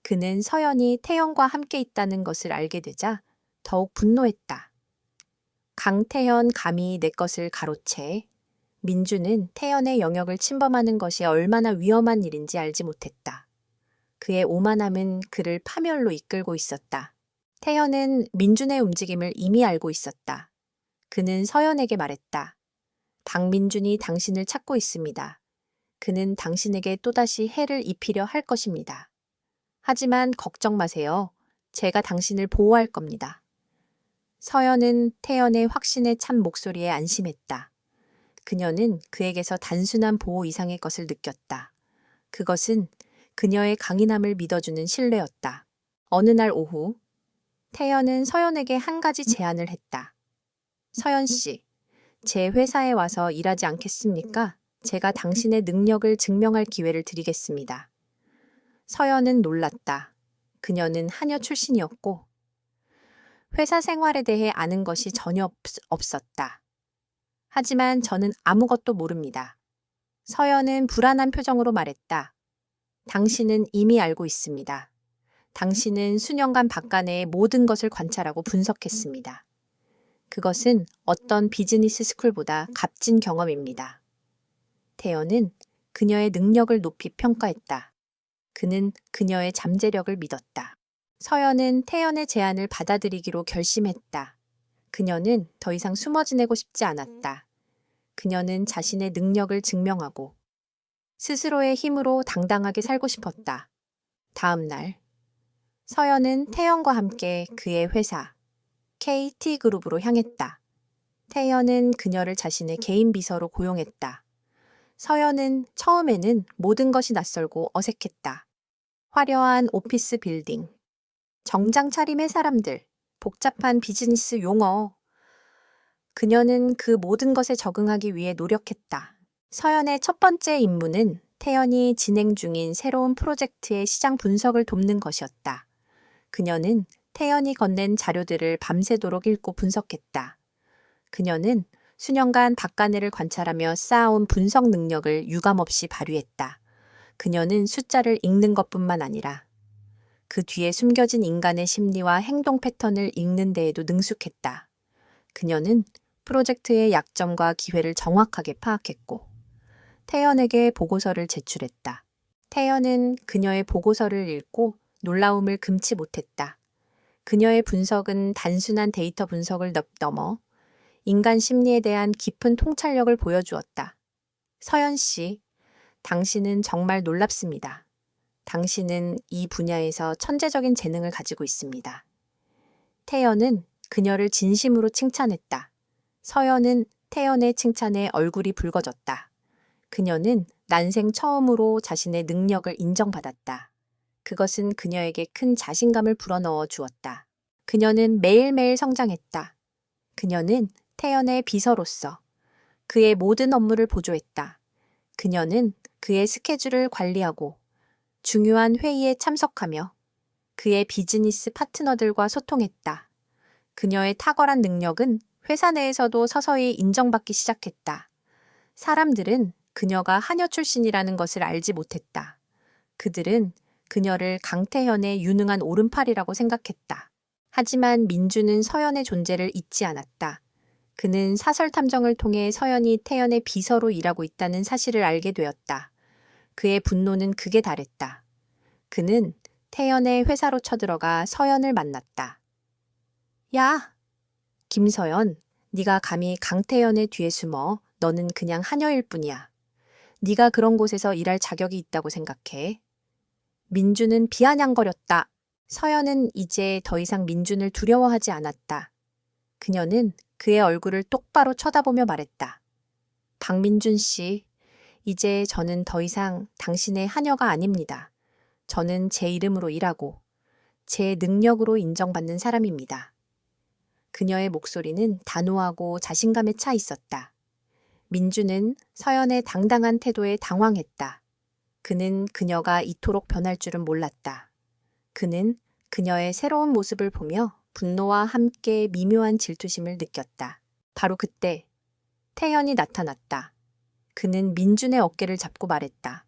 그는 서연이 태연과 함께 있다는 것을 알게 되자 더욱 분노했다. 강태연 감히 내 것을 가로채 민주는 태연의 영역을 침범하는 것이 얼마나 위험한 일인지 알지 못했다. 그의 오만함은 그를 파멸로 이끌고 있었다. 태연은 민준의 움직임을 이미 알고 있었다. 그는 서연에게 말했다. 박민준이 당신을 찾고 있습니다. 그는 당신에게 또다시 해를 입히려 할 것입니다. 하지만 걱정 마세요. 제가 당신을 보호할 겁니다. 서연은 태연의 확신에 찬 목소리에 안심했다. 그녀는 그에게서 단순한 보호 이상의 것을 느꼈다. 그것은 그녀의 강인함을 믿어주는 신뢰였다. 어느 날 오후, 태연은 서연에게 한 가지 제안을 했다. 서연 씨, 제 회사에 와서 일하지 않겠습니까? 제가 당신의 능력을 증명할 기회를 드리겠습니다. 서연은 놀랐다. 그녀는 하녀 출신이었고 회사 생활에 대해 아는 것이 전혀 없었다. 하지만 저는 아무것도 모릅니다. 서연은 불안한 표정으로 말했다. 당신은 이미 알고 있습니다. 당신은 수년간 박간혜의 모든 것을 관찰하고 분석했습니다. 그것은 어떤 비즈니스 스쿨보다 값진 경험입니다. 태연은 그녀의 능력을 높이 평가했다. 그는 그녀의 잠재력을 믿었다. 서연은 태연의 제안을 받아들이기로 결심했다. 그녀는 더 이상 숨어 지내고 싶지 않았다. 그녀는 자신의 능력을 증명하고 스스로의 힘으로 당당하게 살고 싶었다. 다음 날, 서연은 태연과 함께 그의 회사 KT그룹으로 향했다. 태연은 그녀를 자신의 개인 비서로 고용했다. 서연은 처음에는 모든 것이 낯설고 어색했다. 화려한 오피스 빌딩, 정장 차림의 사람들, 복잡한 비즈니스 용어. 그녀는 그 모든 것에 적응하기 위해 노력했다. 서연의 첫 번째 임무는 태연이 진행 중인 새로운 프로젝트의 시장 분석을 돕는 것이었다. 그녀는 태연이 건넨 자료들을 밤새도록 읽고 분석했다. 그녀는 수년간 박간혜를 관찰하며 쌓아온 분석 능력을 유감없이 발휘했다. 그녀는 숫자를 읽는 것뿐만 아니라 그 뒤에 숨겨진 인간의 심리와 행동 패턴을 읽는 데에도 능숙했다. 그녀는 프로젝트의 약점과 기회를 정확하게 파악했고 태연에게 보고서를 제출했다. 태연은 그녀의 보고서를 읽고 놀라움을 금치 못했다. 그녀의 분석은 단순한 데이터 분석을 넘어 인간 심리에 대한 깊은 통찰력을 보여주었다. 서연 씨, 당신은 정말 놀랍습니다. 당신은 이 분야에서 천재적인 재능을 가지고 있습니다. 태연은 그녀를 진심으로 칭찬했다. 서연은 태연의 칭찬에 얼굴이 붉어졌다. 그녀는 난생 처음으로 자신의 능력을 인정받았다. 그것은 그녀에게 큰 자신감을 불어넣어 주었다. 그녀는 매일매일 성장했다. 그녀는 태연의 비서로서 그의 모든 업무를 보조했다. 그녀는 그의 스케줄을 관리하고 중요한 회의에 참석하며 그의 비즈니스 파트너들과 소통했다. 그녀의 탁월한 능력은 회사 내에서도 서서히 인정받기 시작했다. 사람들은 그녀가 하녀 출신이라는 것을 알지 못했다. 그들은 그녀를 강태현의 유능한 오른팔이라고 생각했다. 하지만 민주는 서연의 존재를 잊지 않았다. 그는 사설 탐정을 통해 서연이 태연의 비서로 일하고 있다는 사실을 알게 되었다. 그의 분노는 극에 달했다. 그는 태연의 회사로 쳐들어가 서연을 만났다. 야! 김서연, 네가 감히 강태연의 뒤에 숨어. 너는 그냥 하녀일 뿐이야. 네가 그런 곳에서 일할 자격이 있다고 생각해. 민주는 비아냥거렸다. 서연은 이제 더 이상 민준을 두려워하지 않았다. 그녀는 그의 얼굴을 똑바로 쳐다보며 말했다. 박민준 씨, 이제 저는 더 이상 당신의 하녀가 아닙니다. 저는 제 이름으로 일하고 제 능력으로 인정받는 사람입니다. 그녀의 목소리는 단호하고 자신감에 차 있었다. 민주는 서연의 당당한 태도에 당황했다. 그는 그녀가 이토록 변할 줄은 몰랐다. 그는 그녀의 새로운 모습을 보며 분노와 함께 미묘한 질투심을 느꼈다. 바로 그때 태연이 나타났다. 그는 민준의 어깨를 잡고 말했다.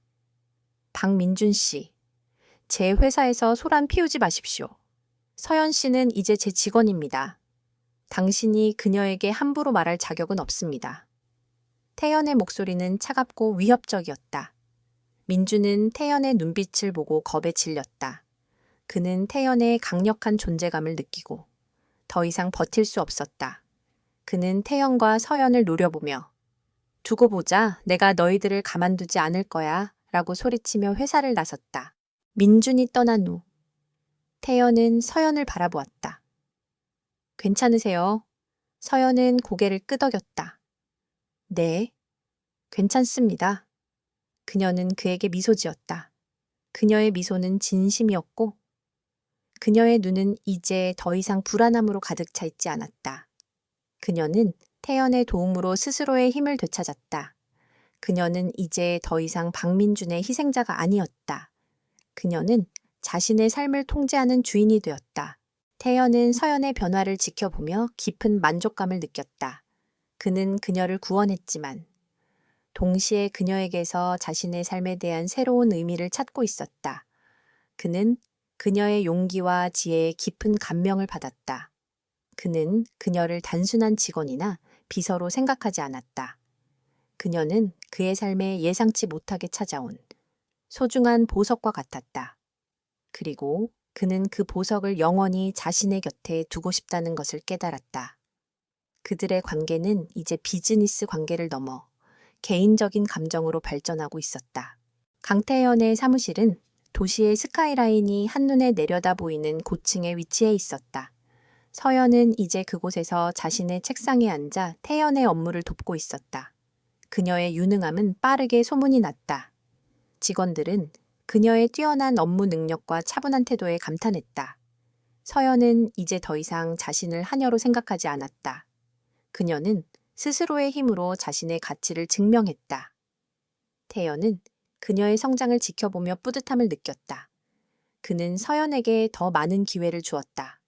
박민준 씨, 제 회사에서 소란 피우지 마십시오. 서연 씨는 이제 제 직원입니다. 당신이 그녀에게 함부로 말할 자격은 없습니다. 태연의 목소리는 차갑고 위협적이었다. 민주는 태연의 눈빛을 보고 겁에 질렸다. 그는 태연의 강력한 존재감을 느끼고 더 이상 버틸 수 없었다. 그는 태연과 서연을 노려보며 두고 보자, 내가 너희들을 가만두지 않을 거야 라고 소리치며 회사를 나섰다. 민준이 떠난 후 태연은 서연을 바라보았다. 괜찮으세요? 서연은 고개를 끄덕였다. 네, 괜찮습니다. 그녀는 그에게 미소 지었다. 그녀의 미소는 진심이었고 그녀의 눈은 이제 더 이상 불안함으로 가득 차 있지 않았다. 그녀는 태연의 도움으로 스스로의 힘을 되찾았다. 그녀는 이제 더 이상 박민준의 희생자가 아니었다. 그녀는 자신의 삶을 통제하는 주인이 되었다. 태연은 서연의 변화를 지켜보며 깊은 만족감을 느꼈다. 그는 그녀를 구원했지만 동시에 그녀에게서 자신의 삶에 대한 새로운 의미를 찾고 있었다. 그는 그녀의 용기와 지혜에 깊은 감명을 받았다. 그는 그녀를 단순한 직원이나 비서로 생각하지 않았다. 그녀는 그의 삶에 예상치 못하게 찾아온 소중한 보석과 같았다. 그리고 그는 그 보석을 영원히 자신의 곁에 두고 싶다는 것을 깨달았다. 그들의 관계는 이제 비즈니스 관계를 넘어 개인적인 감정으로 발전하고 있었다. 강태연의 사무실은 도시의 스카이라인이 한눈에 내려다 보이는 고층에 위치해 있었다. 서연은 이제 그곳에서 자신의 책상에 앉아 태연의 업무를 돕고 있었다. 그녀의 유능함은 빠르게 소문이 났다. 직원들은 그녀의 뛰어난 업무 능력과 차분한 태도에 감탄했다. 서연은 이제 더 이상 자신을 하녀로 생각하지 않았다. 그녀는 스스로의 힘으로 자신의 가치를 증명했다. 태연은 그녀의 성장을 지켜보며 뿌듯함을 느꼈다. 그는 서연에게 더 많은 기회를 주었다.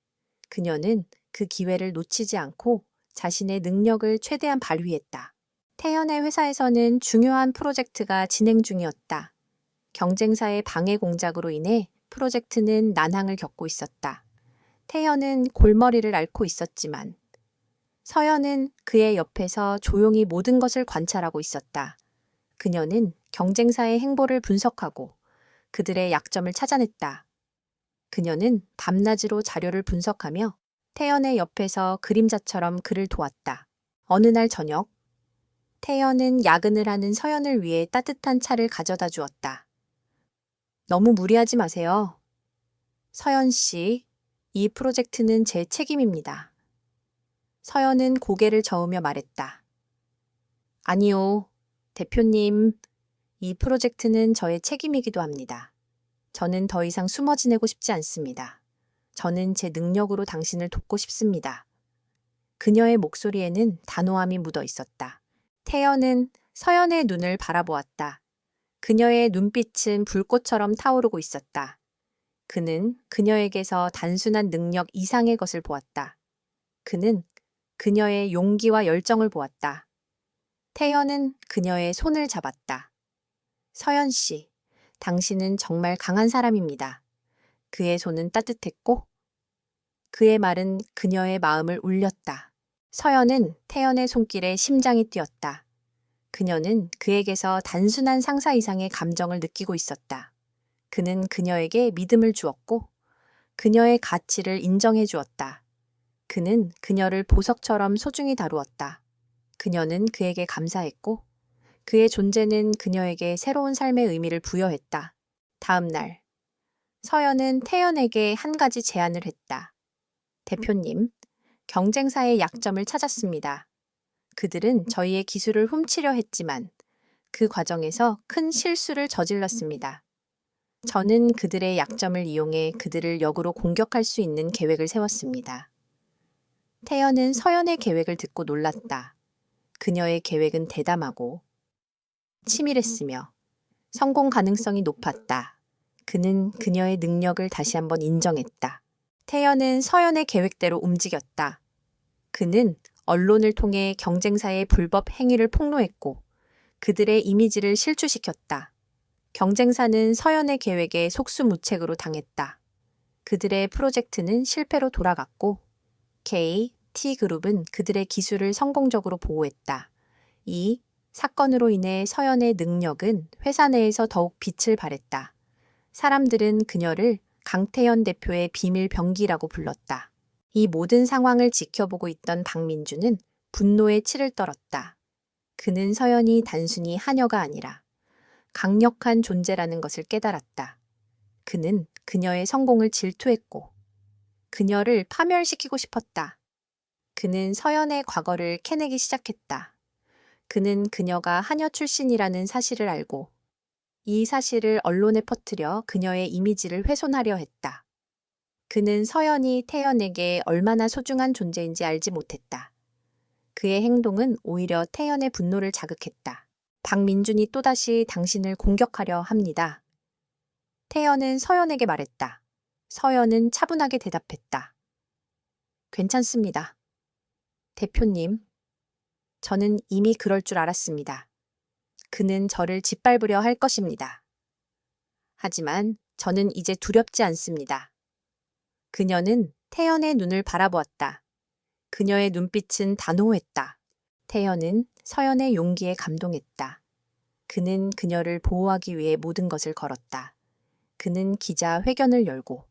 그녀는 그 기회를 놓치지 않고 자신의 능력을 최대한 발휘했다. 태연의 회사에서는 중요한 프로젝트가 진행 중이었다. 경쟁사의 방해 공작으로 인해 프로젝트는 난항을 겪고 있었다. 태연은 골머리를 앓고 있었지만 서연은 그의 옆에서 조용히 모든 것을 관찰하고 있었다. 그녀는 경쟁사의 행보를 분석하고 그들의 약점을 찾아냈다. 그녀는 밤낮으로 자료를 분석하며 태연의 옆에서 그림자처럼 그를 도왔다. 어느 날 저녁, 태연은 야근을 하는 서연을 위해 따뜻한 차를 가져다 주었다. 너무 무리하지 마세요. 서연 씨, 이 프로젝트는 제 책임입니다. 서연은 고개를 저으며 말했다. 아니요, 대표님, 이 프로젝트는 저의 책임이기도 합니다. 저는 더 이상 숨어 지내고 싶지 않습니다. 저는 제 능력으로 당신을 돕고 싶습니다. 그녀의 목소리에는 단호함이 묻어 있었다. 태연은 서연의 눈을 바라보았다. 그녀의 눈빛은 불꽃처럼 타오르고 있었다. 그는 그녀에게서 단순한 능력 이상의 것을 보았다. 그는 그녀의 용기와 열정을 보았다. 태연은 그녀의 손을 잡았다. 서연 씨, 당신은 정말 강한 사람입니다. 그의 손은 따뜻했고 그의 말은 그녀의 마음을 울렸다. 서연은 태연의 손길에 심장이 뛰었다. 그녀는 그에게서 단순한 상사 이상의 감정을 느끼고 있었다. 그는 그녀에게 믿음을 주었고 그녀의 가치를 인정해 주었다. 그는 그녀를 보석처럼 소중히 다루었다. 그녀는 그에게 감사했고 그의 존재는 그녀에게 새로운 삶의 의미를 부여했다. 다음 날, 서연은 태연에게 한 가지 제안을 했다. 대표님, 경쟁사의 약점을 찾았습니다. 그들은 저희의 기술을 훔치려 했지만 그 과정에서 큰 실수를 저질렀습니다. 저는 그들의 약점을 이용해 그들을 역으로 공격할 수 있는 계획을 세웠습니다. 태연은 서연의 계획을 듣고 놀랐다. 그녀의 계획은 대담하고 치밀했으며 성공 가능성이 높았다. 그는 그녀의 능력을 다시 한번 인정했다. 태연은 서연의 계획대로 움직였다. 그는 언론을 통해 경쟁사의 불법 행위를 폭로했고 그들의 이미지를 실추시켰다. 경쟁사는 서연의 계획에 속수무책으로 당했다. 그들의 프로젝트는 실패로 돌아갔고 KT그룹은 그들의 기술을 성공적으로 보호했다. 이 사건으로 인해 서연의 능력은 회사 내에서 더욱 빛을 발했다. 사람들은 그녀를 강태연 대표의 비밀 병기라고 불렀다. 이 모든 상황을 지켜보고 있던 박민주는 분노의 치를 떨었다. 그는 서연이 단순히 하녀가 아니라 강력한 존재라는 것을 깨달았다. 그는 그녀의 성공을 질투했고 그녀를 파멸시키고 싶었다. 그는 서연의 과거를 캐내기 시작했다. 그는 그녀가 하녀 출신이라는 사실을 알고 이 사실을 언론에 퍼뜨려 그녀의 이미지를 훼손하려 했다. 그는 서연이 태연에게 얼마나 소중한 존재인지 알지 못했다. 그의 행동은 오히려 태연의 분노를 자극했다. 박민준이 또다시 당신을 공격하려 합니다. 태연은 서연에게 말했다. 서연은 차분하게 대답했다. 괜찮습니다. 대표님, 저는 이미 그럴 줄 알았습니다. 그는 저를 짓밟으려 할 것입니다. 하지만 저는 이제 두렵지 않습니다. 그녀는 태연의 눈을 바라보았다. 그녀의 눈빛은 단호했다. 태연은 서연의 용기에 감동했다. 그는 그녀를 보호하기 위해 모든 것을 걸었다. 그는 기자 회견을 열고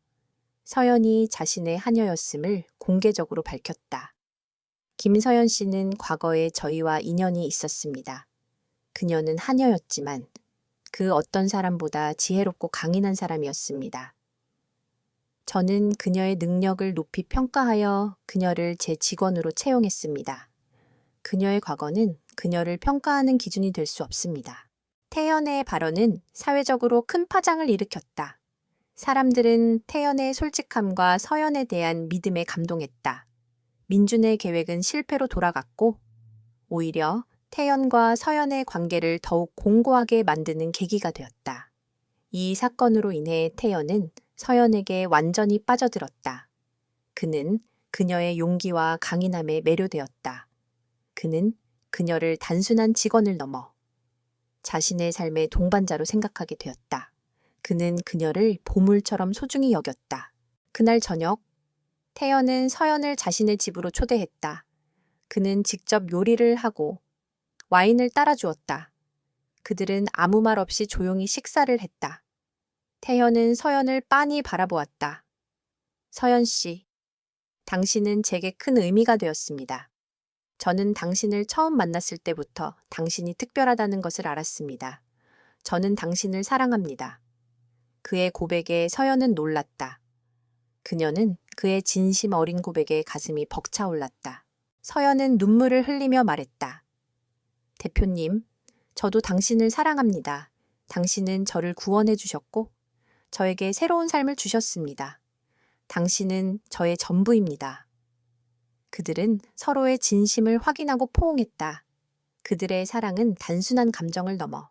서연이 자신의 하녀였음을 공개적으로 밝혔다. 김서연 씨는 과거에 저희와 인연이 있었습니다. 그녀는 하녀였지만 그 어떤 사람보다 지혜롭고 강인한 사람이었습니다. 저는 그녀의 능력을 높이 평가하여 그녀를 제 직원으로 채용했습니다. 그녀의 과거는 그녀를 평가하는 기준이 될 수 없습니다. 태연의 발언은 사회적으로 큰 파장을 일으켰다. 사람들은 태연의 솔직함과 서연에 대한 믿음에 감동했다. 민준의 계획은 실패로 돌아갔고 오히려 태연과 서연의 관계를 더욱 공고하게 만드는 계기가 되었다. 이 사건으로 인해 태연은 서연에게 완전히 빠져들었다. 그는 그녀의 용기와 강인함에 매료되었다. 그는 그녀를 단순한 직원을 넘어 자신의 삶의 동반자로 생각하게 되었다. 그는 그녀를 보물처럼 소중히 여겼다. 그날 저녁, 태연은 서연을 자신의 집으로 초대했다. 그는 직접 요리를 하고 와인을 따라주었다. 그들은 아무 말 없이 조용히 식사를 했다. 태연은 서연을 빤히 바라보았다. 서연 씨, 당신은 제게 큰 의미가 되었습니다. 저는 당신을 처음 만났을 때부터 당신이 특별하다는 것을 알았습니다. 저는 당신을 사랑합니다. 그의 고백에 서연은 놀랐다. 그녀는 그의 진심 어린 고백에 가슴이 벅차올랐다. 서연은 눈물을 흘리며 말했다. 대표님, 저도 당신을 사랑합니다. 당신은 저를 구원해 주셨고 저에게 새로운 삶을 주셨습니다. 당신은 저의 전부입니다. 그들은 서로의 진심을 확인하고 포옹했다. 그들의 사랑은 단순한 감정을 넘어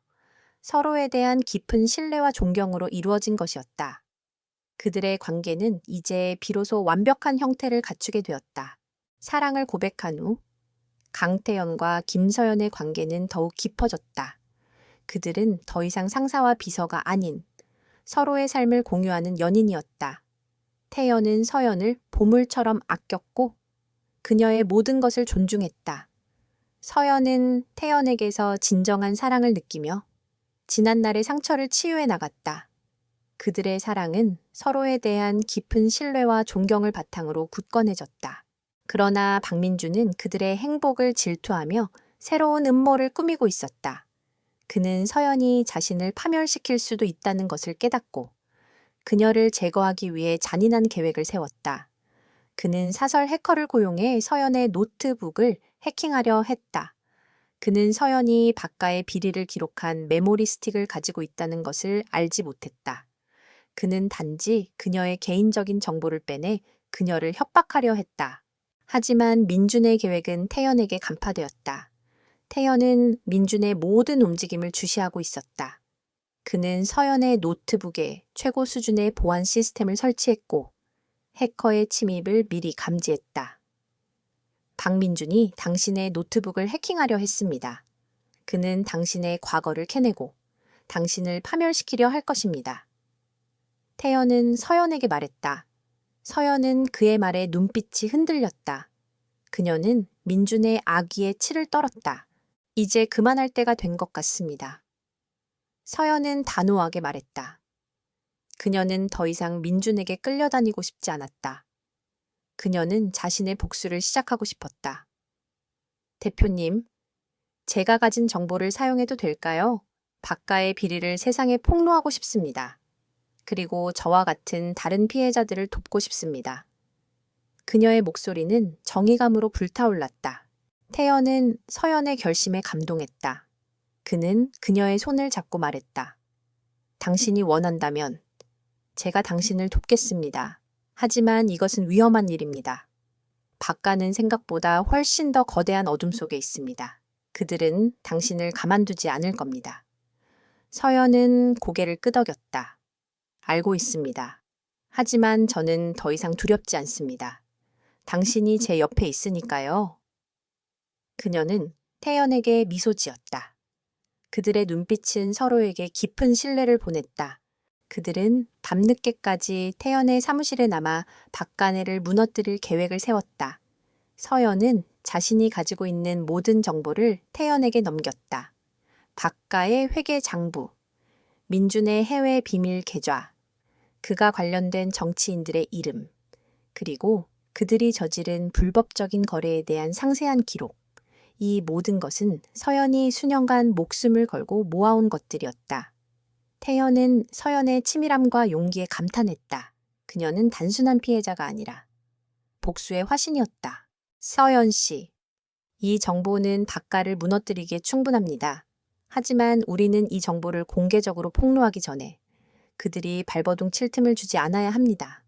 서로에 대한 깊은 신뢰와 존경으로 이루어진 것이었다. 그들의 관계는 이제 비로소 완벽한 형태를 갖추게 되었다. 사랑을 고백한 후 강태연과 김서연의 관계는 더욱 깊어졌다. 그들은 더 이상 상사와 비서가 아닌 서로의 삶을 공유하는 연인이었다. 태연은 서연을 보물처럼 아꼈고 그녀의 모든 것을 존중했다. 서연은 태연에게서 진정한 사랑을 느끼며 지난날의 상처를 치유해 나갔다. 그들의 사랑은 서로에 대한 깊은 신뢰와 존경을 바탕으로 굳건해졌다. 그러나 박민주는 그들의 행복을 질투하며 새로운 음모를 꾸미고 있었다. 그는 서연이 자신을 파멸시킬 수도 있다는 것을 깨닫고 그녀를 제거하기 위해 잔인한 계획을 세웠다. 그는 사설 해커를 고용해 서연의 노트북을 해킹하려 했다. 그는 서연이 박가의 비리를 기록한 메모리 스틱을 가지고 있다는 것을 알지 못했다. 그는 단지 그녀의 개인적인 정보를 빼내 그녀를 협박하려 했다. 하지만 민준의 계획은 태연에게 간파되었다. 태연은 민준의 모든 움직임을 주시하고 있었다. 그는 서연의 노트북에 최고 수준의 보안 시스템을 설치했고 해커의 침입을 미리 감지했다. 박민준이 당신의 노트북을 해킹하려 했습니다. 그는 당신의 과거를 캐내고 당신을 파멸시키려 할 것입니다. 태연은 서연에게 말했다. 서연은 그의 말에 눈빛이 흔들렸다. 그녀는 민준의 악의에 치를 떨었다. 이제 그만할 때가 된 것 같습니다. 서연은 단호하게 말했다. 그녀는 더 이상 민준에게 끌려다니고 싶지 않았다. 그녀는 자신의 복수를 시작하고 싶었다. 대표님, 제가 가진 정보를 사용해도 될까요? 박가의 비리를 세상에 폭로하고 싶습니다. 그리고 저와 같은 다른 피해자들을 돕고 싶습니다. 그녀의 목소리는 정의감으로 불타올랐다. 태연은 서연의 결심에 감동했다. 그는 그녀의 손을 잡고 말했다. 당신이 원한다면 제가 당신을 돕겠습니다. 하지만 이것은 위험한 일입니다. 박가는 생각보다 훨씬 더 거대한 어둠 속에 있습니다. 그들은 당신을 가만두지 않을 겁니다. 서연은 고개를 끄덕였다. 알고 있습니다. 하지만 저는 더 이상 두렵지 않습니다. 당신이 제 옆에 있으니까요. 그녀는 태연에게 미소 지었다. 그들의 눈빛은 서로에게 깊은 신뢰를 보냈다. 그들은 밤늦게까지 태연의 사무실에 남아 박가네를 무너뜨릴 계획을 세웠다. 서연은 자신이 가지고 있는 모든 정보를 태연에게 넘겼다. 박가의 회계 장부, 민준의 해외 비밀 계좌, 그가 관련된 정치인들의 이름, 그리고 그들이 저지른 불법적인 거래에 대한 상세한 기록. 이 모든 것은 서연이 수년간 목숨을 걸고 모아온 것들이었다. 태연은 서연의 치밀함과 용기에 감탄했다. 그녀는 단순한 피해자가 아니라 복수의 화신이었다. 서연 씨, 이 정보는 박가를 무너뜨리기에 충분합니다. 하지만 우리는 이 정보를 공개적으로 폭로하기 전에 그들이 발버둥 칠 틈을 주지 않아야 합니다.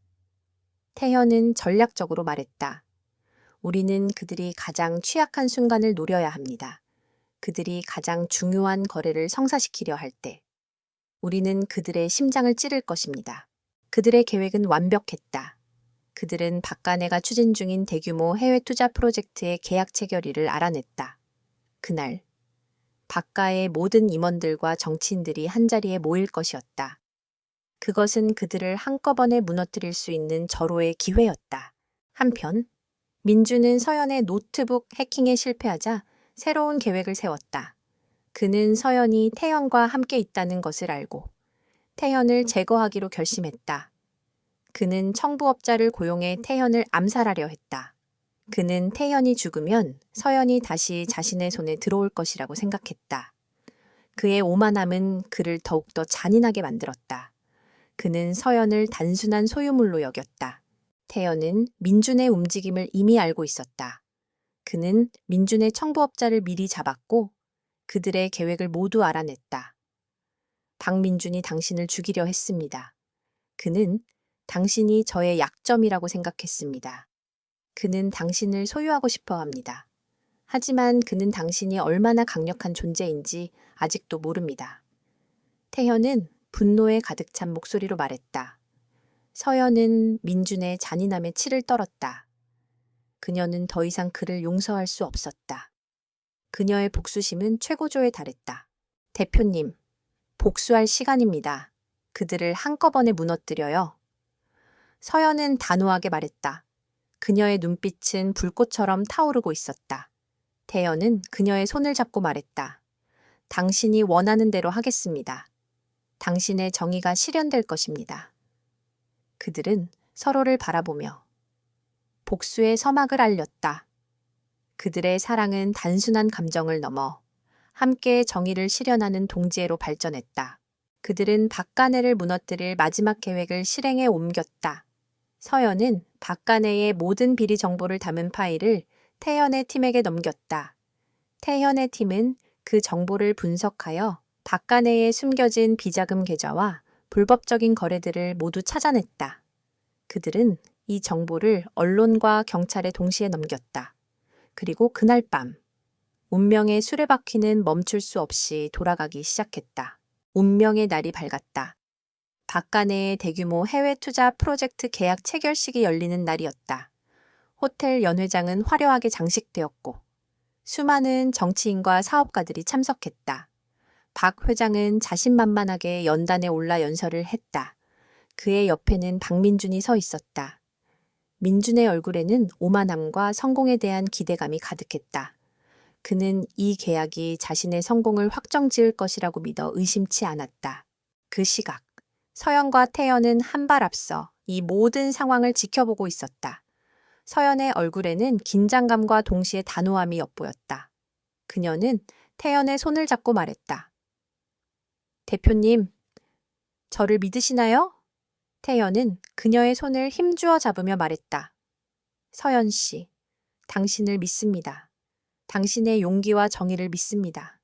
태연은 전략적으로 말했다. 우리는 그들이 가장 취약한 순간을 노려야 합니다. 그들이 가장 중요한 거래를 성사시키려 할 때, 우리는 그들의 심장을 찌를 것입니다. 그들의 계획은 완벽했다. 그들은 박가네가 추진 중인 대규모 해외 투자 프로젝트의 계약 체결일을 알아냈다. 그날, 박가의 모든 임원들과 정치인들이 한자리에 모일 것이었다. 그것은 그들을 한꺼번에 무너뜨릴 수 있는 절호의 기회였다. 한편, 민주는 서연의 노트북 해킹에 실패하자 새로운 계획을 세웠다. 그는 서연이 태연과 함께 있다는 것을 알고 태연을 제거하기로 결심했다. 그는 청부업자를 고용해 태연을 암살하려 했다. 그는 태연이 죽으면 서연이 다시 자신의 손에 들어올 것이라고 생각했다. 그의 오만함은 그를 더욱더 잔인하게 만들었다. 그는 서연을 단순한 소유물로 여겼다. 태연은 민준의 움직임을 이미 알고 있었다. 그는 민준의 청부업자를 미리 잡았고 그들의 계획을 모두 알아냈다. 박민준이 당신을 죽이려 했습니다. 그는 당신이 저의 약점이라고 생각했습니다. 그는 당신을 소유하고 싶어 합니다. 하지만 그는 당신이 얼마나 강력한 존재인지 아직도 모릅니다. 태현은 분노에 가득 찬 목소리로 말했다. 서연은 민준의 잔인함에 치를 떨었다. 그녀는 더 이상 그를 용서할 수 없었다. 그녀의 복수심은 최고조에 달했다. 대표님, 복수할 시간입니다. 그들을 한꺼번에 무너뜨려요. 서연은 단호하게 말했다. 그녀의 눈빛은 불꽃처럼 타오르고 있었다. 태연은 그녀의 손을 잡고 말했다. 당신이 원하는 대로 하겠습니다. 당신의 정의가 실현될 것입니다. 그들은 서로를 바라보며 복수의 서막을 알렸다. 그들의 사랑은 단순한 감정을 넘어 함께 정의를 실현하는 동지애로 발전했다. 그들은 박간애를 무너뜨릴 마지막 계획을 실행에 옮겼다. 서연은 박간애의 모든 비리 정보를 담은 파일을 태연의 팀에게 넘겼다. 태연의 팀은 그 정보를 분석하여 박간애에 숨겨진 비자금 계좌와 불법적인 거래들을 모두 찾아냈다. 그들은 이 정보를 언론과 경찰에 동시에 넘겼다. 그리고 그날 밤, 운명의 수레바퀴는 멈출 수 없이 돌아가기 시작했다. 운명의 날이 밝았다. 박간애의 대규모 해외 투자 프로젝트 계약 체결식이 열리는 날이었다. 호텔 연회장은 화려하게 장식되었고 수많은 정치인과 사업가들이 참석했다. 박 회장은 자신만만하게 연단에 올라 연설을 했다. 그의 옆에는 박민준이 서 있었다. 민준의 얼굴에는 오만함과 성공에 대한 기대감이 가득했다. 그는 이 계약이 자신의 성공을 확정지을 것이라고 믿어 의심치 않았다. 그 시각, 서연과 태연은 한 발 앞서 이 모든 상황을 지켜보고 있었다. 서연의 얼굴에는 긴장감과 동시에 단호함이 엿보였다. 그녀는 태연의 손을 잡고 말했다. 대표님, 저를 믿으시나요? 태연은 그녀의 손을 힘주어 잡으며 말했다. 서연 씨, 당신을 믿습니다. 당신의 용기와 정의를 믿습니다.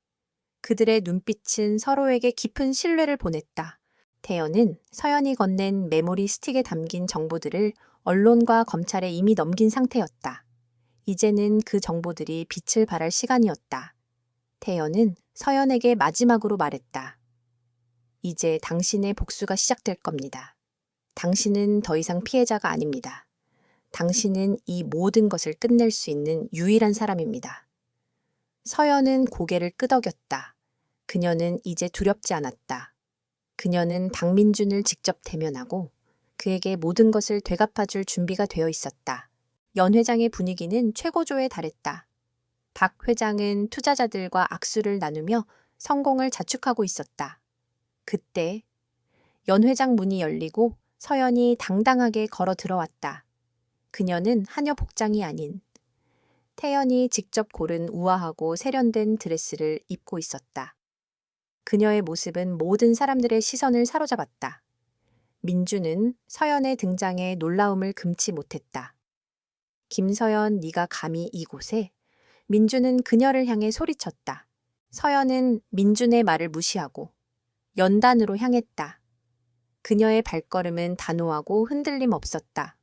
그들의 눈빛은 서로에게 깊은 신뢰를 보냈다. 태연은 서연이 건넨 메모리 스틱에 담긴 정보들을 언론과 검찰에 이미 넘긴 상태였다. 이제는 그 정보들이 빛을 발할 시간이었다. 태연은 서연에게 마지막으로 말했다. 이제 당신의 복수가 시작될 겁니다. 당신은 더 이상 피해자가 아닙니다. 당신은 이 모든 것을 끝낼 수 있는 유일한 사람입니다. 서연은 고개를 끄덕였다. 그녀는 이제 두렵지 않았다. 그녀는 박민준을 직접 대면하고 그에게 모든 것을 되갚아줄 준비가 되어 있었다. 연 회장의 분위기는 최고조에 달했다. 박 회장은 투자자들과 악수를 나누며 성공을 자축하고 있었다. 그때 연 회장 문이 열리고 서연이 당당하게 걸어 들어왔다. 그녀는 하녀 복장이 아닌 태연이 직접 고른 우아하고 세련된 드레스를 입고 있었다. 그녀의 모습은 모든 사람들의 시선을 사로잡았다. 민주는 서연의 등장에 놀라움을 금치 못했다. 김서연, 네가 감히 이곳에? 민주는 그녀를 향해 소리쳤다. 서연은 민준의 말을 무시하고 연단으로 향했다. 그녀의 발걸음은 단호하고 흔들림 없었다.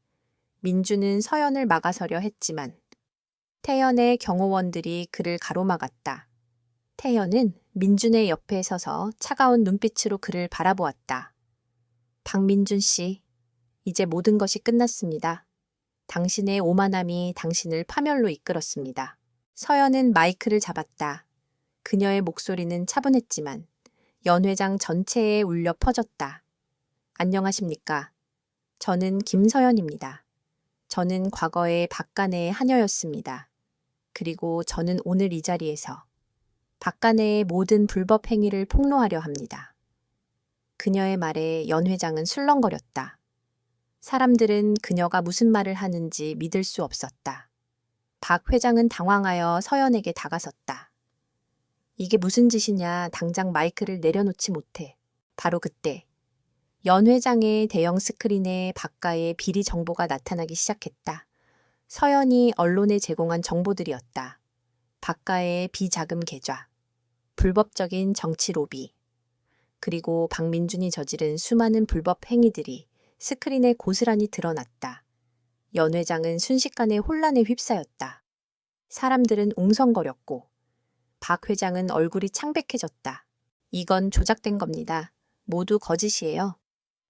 민주는 서연을 막아서려 했지만 태연의 경호원들이 그를 가로막았다. 태연은 민준의 옆에 서서 차가운 눈빛으로 그를 바라보았다. 박민준 씨, 이제 모든 것이 끝났습니다. 당신의 오만함이 당신을 파멸로 이끌었습니다. 서연은 마이크를 잡았다. 그녀의 목소리는 차분했지만 연 회장 전체에 울려 퍼졌다. 안녕하십니까? 저는 김서연입니다. 저는 과거의 박간애의 하녀였습니다. 그리고 저는 오늘 이 자리에서 박간애의 모든 불법 행위를 폭로하려 합니다. 그녀의 말에 연 회장은 술렁거렸다. 사람들은 그녀가 무슨 말을 하는지 믿을 수 없었다. 박 회장은 당황하여 서연에게 다가섰다. 이게 무슨 짓이냐, 당장 마이크를 내려놓지 못해. 바로 그때 연 회장의 대형 스크린에 박가의 비리 정보가 나타나기 시작했다. 서연이 언론에 제공한 정보들이었다. 박가의 비자금 계좌, 불법적인 정치 로비, 그리고 박민준이 저지른 수많은 불법 행위들이 스크린에 고스란히 드러났다. 연 회장은 순식간에 혼란에 휩싸였다. 사람들은 웅성거렸고 박 회장은 얼굴이 창백해졌다. 이건 조작된 겁니다. 모두 거짓이에요.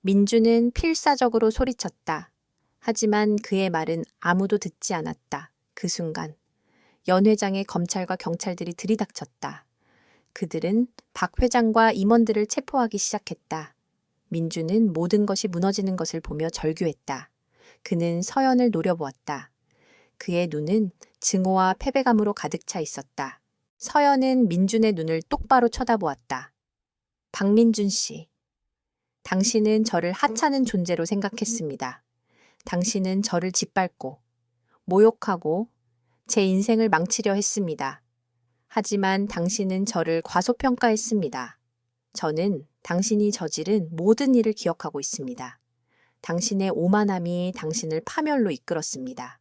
민주는 필사적으로 소리쳤다. 하지만 그의 말은 아무도 듣지 않았다. 그 순간 연 회장의 검찰과 경찰들이 들이닥쳤다. 그들은 박 회장과 임원들을 체포하기 시작했다. 민주는 모든 것이 무너지는 것을 보며 절규했다. 그는 서연을 노려보았다. 그의 눈은 증오와 패배감으로 가득 차 있었다. 서연은 민준의 눈을 똑바로 쳐다보았다. 박민준 씨, 당신은 저를 하찮은 존재로 생각했습니다. 당신은 저를 짓밟고 모욕하고 제 인생을 망치려 했습니다. 하지만 당신은 저를 과소평가했습니다. 저는 당신이 저지른 모든 일을 기억하고 있습니다. 당신의 오만함이 당신을 파멸로 이끌었습니다.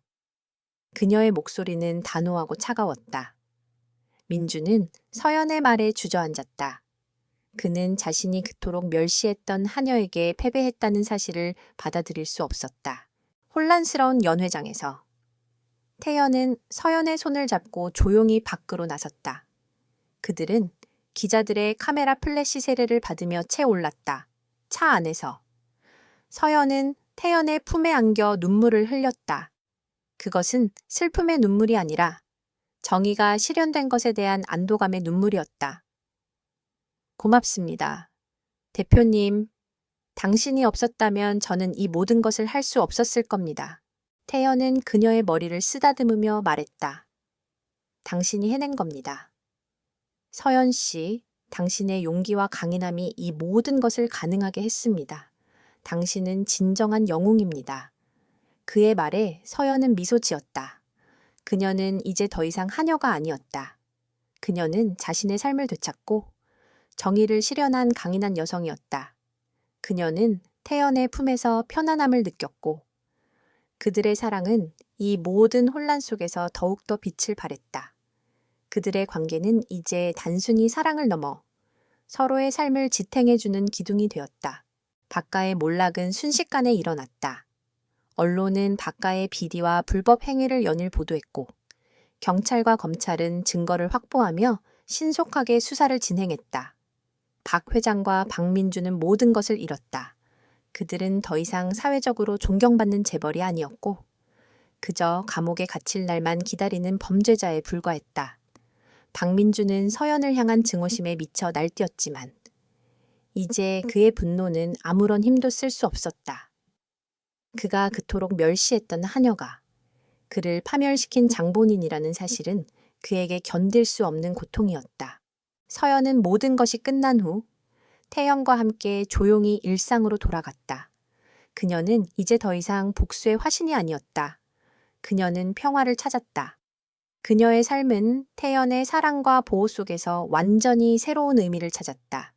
그녀의 목소리는 단호하고 차가웠다. 민주는 서연의 말에 주저앉았다. 그는 자신이 그토록 멸시했던 하녀에게 패배했다는 사실을 받아들일 수 없었다. 혼란스러운 연회장에서 태연은 서연의 손을 잡고 조용히 밖으로 나섰다. 그들은 기자들의 카메라 플래시 세례를 받으며 채 올랐다. 차 안에서 서연은 태연의 품에 안겨 눈물을 흘렸다. 그것은 슬픔의 눈물이 아니라 정의가 실현된 것에 대한 안도감의 눈물이었다. 고맙습니다. 대표님, 당신이 없었다면 저는 이 모든 것을 할 수 없었을 겁니다. 태연은 그녀의 머리를 쓰다듬으며 말했다. 당신이 해낸 겁니다. 서연 씨, 당신의 용기와 강인함이 이 모든 것을 가능하게 했습니다. 당신은 진정한 영웅입니다. 그의 말에 서연은 미소 지었다. 그녀는 이제 더 이상 하녀가 아니었다. 그녀는 자신의 삶을 되찾고 정의를 실현한 강인한 여성이었다. 그녀는 태연의 품에서 편안함을 느꼈고 그들의 사랑은 이 모든 혼란 속에서 더욱더 빛을 발했다. 그들의 관계는 이제 단순히 사랑을 넘어 서로의 삶을 지탱해주는 기둥이 되었다. 박가의 몰락은 순식간에 일어났다. 언론은 박가의 비리와 불법 행위를 연일 보도했고 경찰과 검찰은 증거를 확보하며 신속하게 수사를 진행했다. 박 회장과 박민주는 모든 것을 잃었다. 그들은 더 이상 사회적으로 존경받는 재벌이 아니었고 그저 감옥에 갇힐 날만 기다리는 범죄자에 불과했다. 박민주는 서연을 향한 증오심에 미쳐 날뛰었지만 이제 그의 분노는 아무런 힘도 쓸 수 없었다. 그가 그토록 멸시했던 하녀가 그를 파멸시킨 장본인이라는 사실은 그에게 견딜 수 없는 고통이었다. 서연은 모든 것이 끝난 후 태연과 함께 조용히 일상으로 돌아갔다. 그녀는 이제 더 이상 복수의 화신이 아니었다. 그녀는 평화를 찾았다. 그녀의 삶은 태연의 사랑과 보호 속에서 완전히 새로운 의미를 찾았다.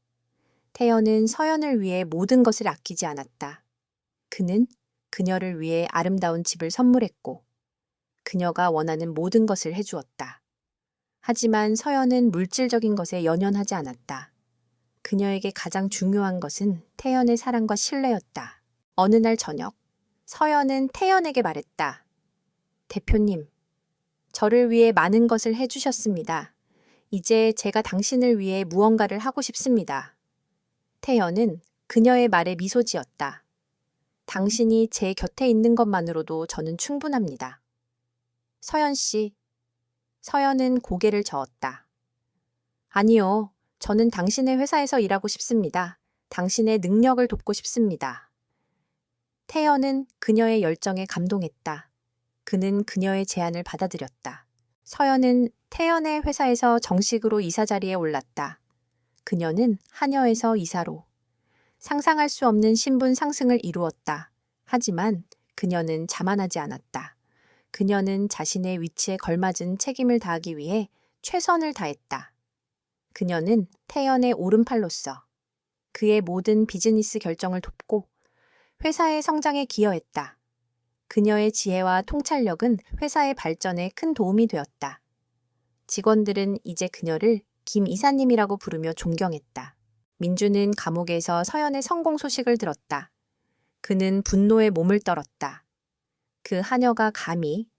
태연은 서연을 위해 모든 것을 아끼지 않았다. 그는 그녀를 위해 아름다운 집을 선물했고 그녀가 원하는 모든 것을 해주었다. 하지만 서연은 물질적인 것에 연연하지 않았다. 그녀에게 가장 중요한 것은 태연의 사랑과 신뢰였다. 어느 날 저녁, 서연은 태연에게 말했다. 대표님, 저를 위해 많은 것을 해주셨습니다. 이제 제가 당신을 위해 무언가를 하고 싶습니다. 태연은 그녀의 말에 미소 지었다. 당신이 제 곁에 있는 것만으로도 저는 충분합니다. 서연 씨. 서연은 고개를 저었다. 아니요. 저는 당신의 회사에서 일하고 싶습니다. 당신의 능력을 돕고 싶습니다. 태연은 그녀의 열정에 감동했다. 그는 그녀의 제안을 받아들였다. 서연은 태연의 회사에서 정식으로 이사 자리에 올랐다. 그녀는 하녀에서 이사로. 상상할 수 없는 신분 상승을 이루었다. 하지만 그녀는 자만하지 않았다. 그녀는 자신의 위치에 걸맞은 책임을 다하기 위해 최선을 다했다. 그녀는 태연의 오른팔로서 그의 모든 비즈니스 결정을 돕고 회사의 성장에 기여했다. 그녀의 지혜와 통찰력은 회사의 발전에 큰 도움이 되었다. 직원들은 이제 그녀를 김 이사님이라고 부르며 존경했다. 민주는 감옥에서 서연의 성공 소식을 들었다. 그는 분노에 몸을 떨었다. 그 하녀가 감히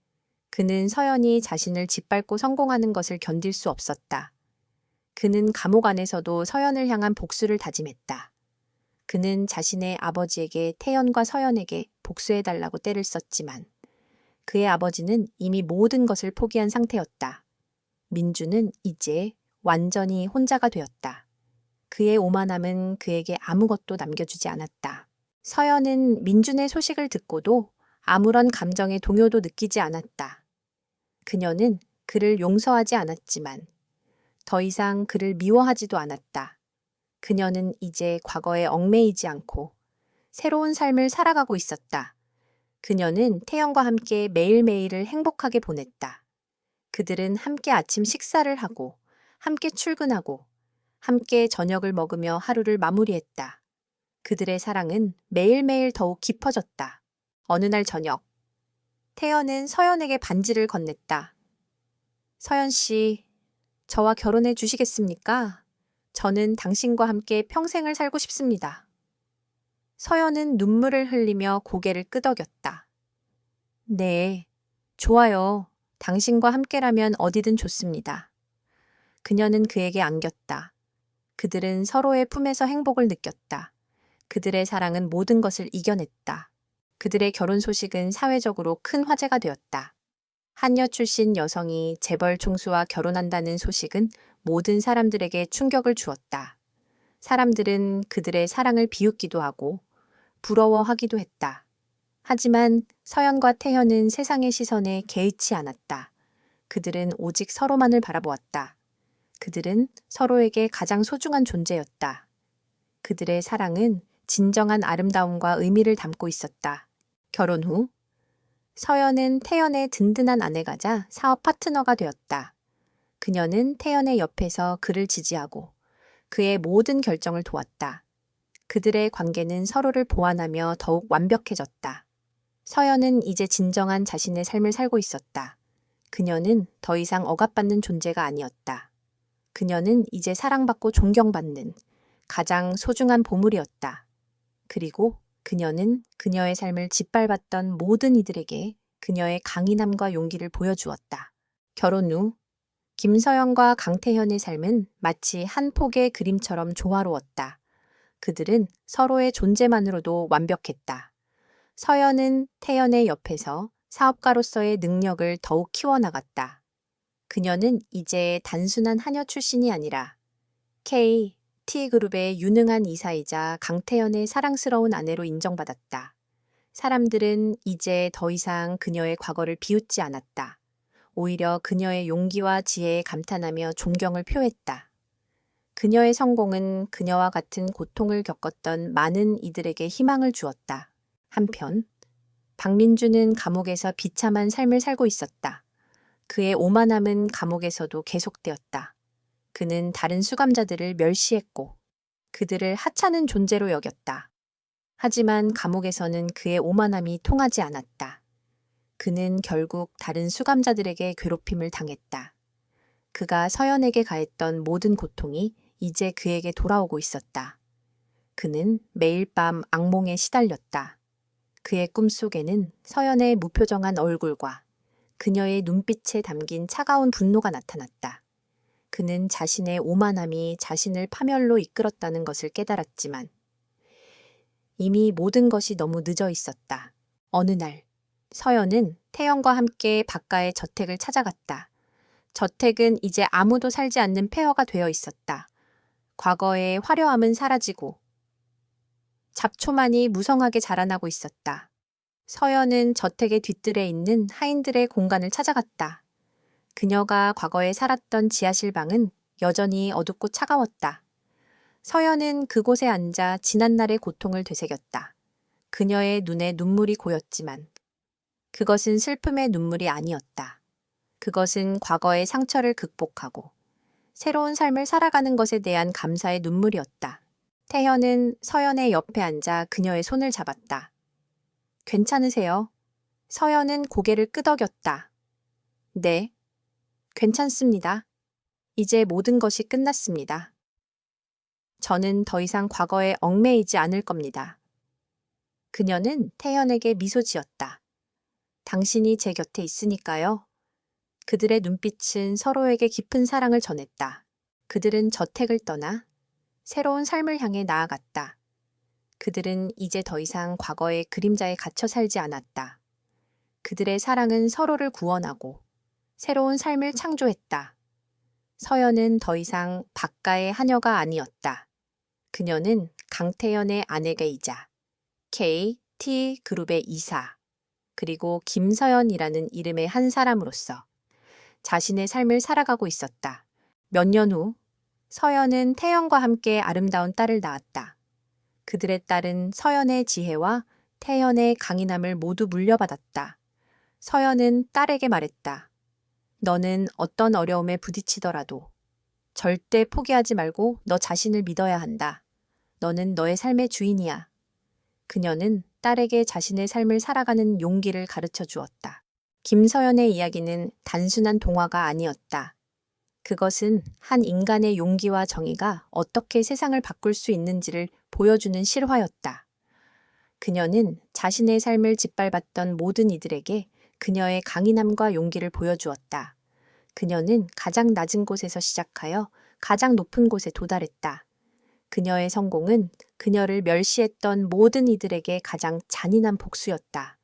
그는 서연이 자신을 짓밟고 성공하는 것을 견딜 수 없었다. 그는 감옥 안에서도 서연을 향한 복수를 다짐했다. 그는 자신의 아버지에게 태연과 서연에게 복수해달라고 떼를 썼지만 그의 아버지는 이미 모든 것을 포기한 상태였다. 민주는 이제 완전히 혼자가 되었다. 그의 오만함은 그에게 아무것도 남겨주지 않았다. 서연은 민준의 소식을 듣고도 아무런 감정의 동요도 느끼지 않았다. 그녀는 그를 용서하지 않았지만 더 이상 그를 미워하지도 않았다. 그녀는 이제 과거에 얽매이지 않고 새로운 삶을 살아가고 있었다. 그녀는 태연과 함께 매일매일을 행복하게 보냈다. 그들은 함께 아침 식사를 하고 함께 출근하고 함께 저녁을 먹으며 하루를 마무리했다. 그들의 사랑은 매일매일 더욱 깊어졌다. 어느 날 저녁, 태연은 서연에게 반지를 건넸다. 서연 씨, 저와 결혼해 주시겠습니까? 저는 당신과 함께 평생을 살고 싶습니다. 서연은 눈물을 흘리며 고개를 끄덕였다. 네, 좋아요. 당신과 함께라면 어디든 좋습니다. 그녀는 그에게 안겼다. 그들은 서로의 품에서 행복을 느꼈다. 그들의 사랑은 모든 것을 이겨냈다. 그들의 결혼 소식은 사회적으로 큰 화제가 되었다. 한여 출신 여성이 재벌 총수와 결혼한다는 소식은 모든 사람들에게 충격을 주었다. 사람들은 그들의 사랑을 비웃기도 하고 부러워하기도 했다. 하지만 서연과 태연은 세상의 시선에 개의치 않았다. 그들은 오직 서로만을 바라보았다. 그들은 서로에게 가장 소중한 존재였다. 그들의 사랑은 진정한 아름다움과 의미를 담고 있었다. 결혼 후 서연은 태연의 든든한 아내가자 사업 파트너가 되었다. 그녀는 태연의 옆에서 그를 지지하고 그의 모든 결정을 도왔다. 그들의 관계는 서로를 보완하며 더욱 완벽해졌다. 서연은 이제 진정한 자신의 삶을 살고 있었다. 그녀는 더 이상 억압받는 존재가 아니었다. 그녀는 이제 사랑받고 존경받는 가장 소중한 보물이었다. 그리고 그녀는 그녀의 삶을 짓밟았던 모든 이들에게 그녀의 강인함과 용기를 보여주었다. 결혼 후 김서연과 강태현의 삶은 마치 한 폭의 그림처럼 조화로웠다. 그들은 서로의 존재만으로도 완벽했다. 서연은 태연의 옆에서 사업가로서의 능력을 더욱 키워나갔다. 그녀는 이제 단순한 하녀 출신이 아니라 T그룹의 유능한 이사이자 강태연의 사랑스러운 아내로 인정받았다. 사람들은 이제 더 이상 그녀의 과거를 비웃지 않았다. 오히려 그녀의 용기와 지혜에 감탄하며 존경을 표했다. 그녀의 성공은 그녀와 같은 고통을 겪었던 많은 이들에게 희망을 주었다. 한편 박민주는 감옥에서 비참한 삶을 살고 있었다. 그의 오만함은 감옥에서도 계속되었다. 그는 다른 수감자들을 멸시했고 그들을 하찮은 존재로 여겼다. 하지만 감옥에서는 그의 오만함이 통하지 않았다. 그는 결국 다른 수감자들에게 괴롭힘을 당했다. 그가 서연에게 가했던 모든 고통이 이제 그에게 돌아오고 있었다. 그는 매일 밤 악몽에 시달렸다. 그의 꿈속에는 서연의 무표정한 얼굴과 그녀의 눈빛에 담긴 차가운 분노가 나타났다. 그는 자신의 오만함이 자신을 파멸로 이끌었다는 것을 깨달았지만 이미 모든 것이 너무 늦어 있었다. 어느 날 서연은 태연과 함께 바가의 저택을 찾아갔다. 저택은 이제 아무도 살지 않는 폐허가 되어 있었다. 과거의 화려함은 사라지고 잡초만이 무성하게 자라나고 있었다. 서연은 저택의 뒤뜰에 있는 하인들의 공간을 찾아갔다. 그녀가 과거에 살았던 지하실 방은 여전히 어둡고 차가웠다. 서연은 그곳에 앉아 지난날의 고통을 되새겼다. 그녀의 눈에 눈물이 고였지만 그것은 슬픔의 눈물이 아니었다. 그것은 과거의 상처를 극복하고 새로운 삶을 살아가는 것에 대한 감사의 눈물이었다. 태현은 서연의 옆에 앉아 그녀의 손을 잡았다. 괜찮으세요? 서연은 고개를 끄덕였다. 네, 괜찮습니다. 이제 모든 것이 끝났습니다. 저는 더 이상 과거에 얽매이지 않을 겁니다. 그녀는 태연에게 미소 지었다. 당신이 제 곁에 있으니까요. 그들의 눈빛은 서로에게 깊은 사랑을 전했다. 그들은 저택을 떠나 새로운 삶을 향해 나아갔다. 그들은 이제 더 이상 과거의 그림자에 갇혀 살지 않았다. 그들의 사랑은 서로를 구원하고 새로운 삶을 창조했다. 서연은 더 이상 박가의 하녀가 아니었다. 그녀는 강태연의 아내이자 KT 그룹의 이사, 그리고 김서연이라는 이름의 한 사람으로서 자신의 삶을 살아가고 있었다. 몇 년 후, 서연은 태연과 함께 아름다운 딸을 낳았다. 그들의 딸은 서연의 지혜와 태연의 강인함을 모두 물려받았다. 서연은 딸에게 말했다. 너는 어떤 어려움에 부딪히더라도 절대 포기하지 말고 너 자신을 믿어야 한다. 너는 너의 삶의 주인이야. 그녀는 딸에게 자신의 삶을 살아가는 용기를 가르쳐 주었다. 김서연의 이야기는 단순한 동화가 아니었다. 그것은 한 인간의 용기와 정의가 어떻게 세상을 바꿀 수 있는지를 보여주는 실화였다. 그녀는 자신의 삶을 짓밟았던 모든 이들에게 그녀의 강인함과 용기를 보여주었다. 그녀는 가장 낮은 곳에서 시작하여 가장 높은 곳에 도달했다. 그녀의 성공은 그녀를 멸시했던 모든 이들에게 가장 잔인한 복수였다.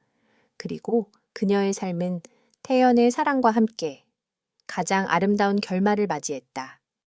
그리고 그녀의 삶은 태연의 사랑과 함께 가장 아름다운 결말을 맞이했다.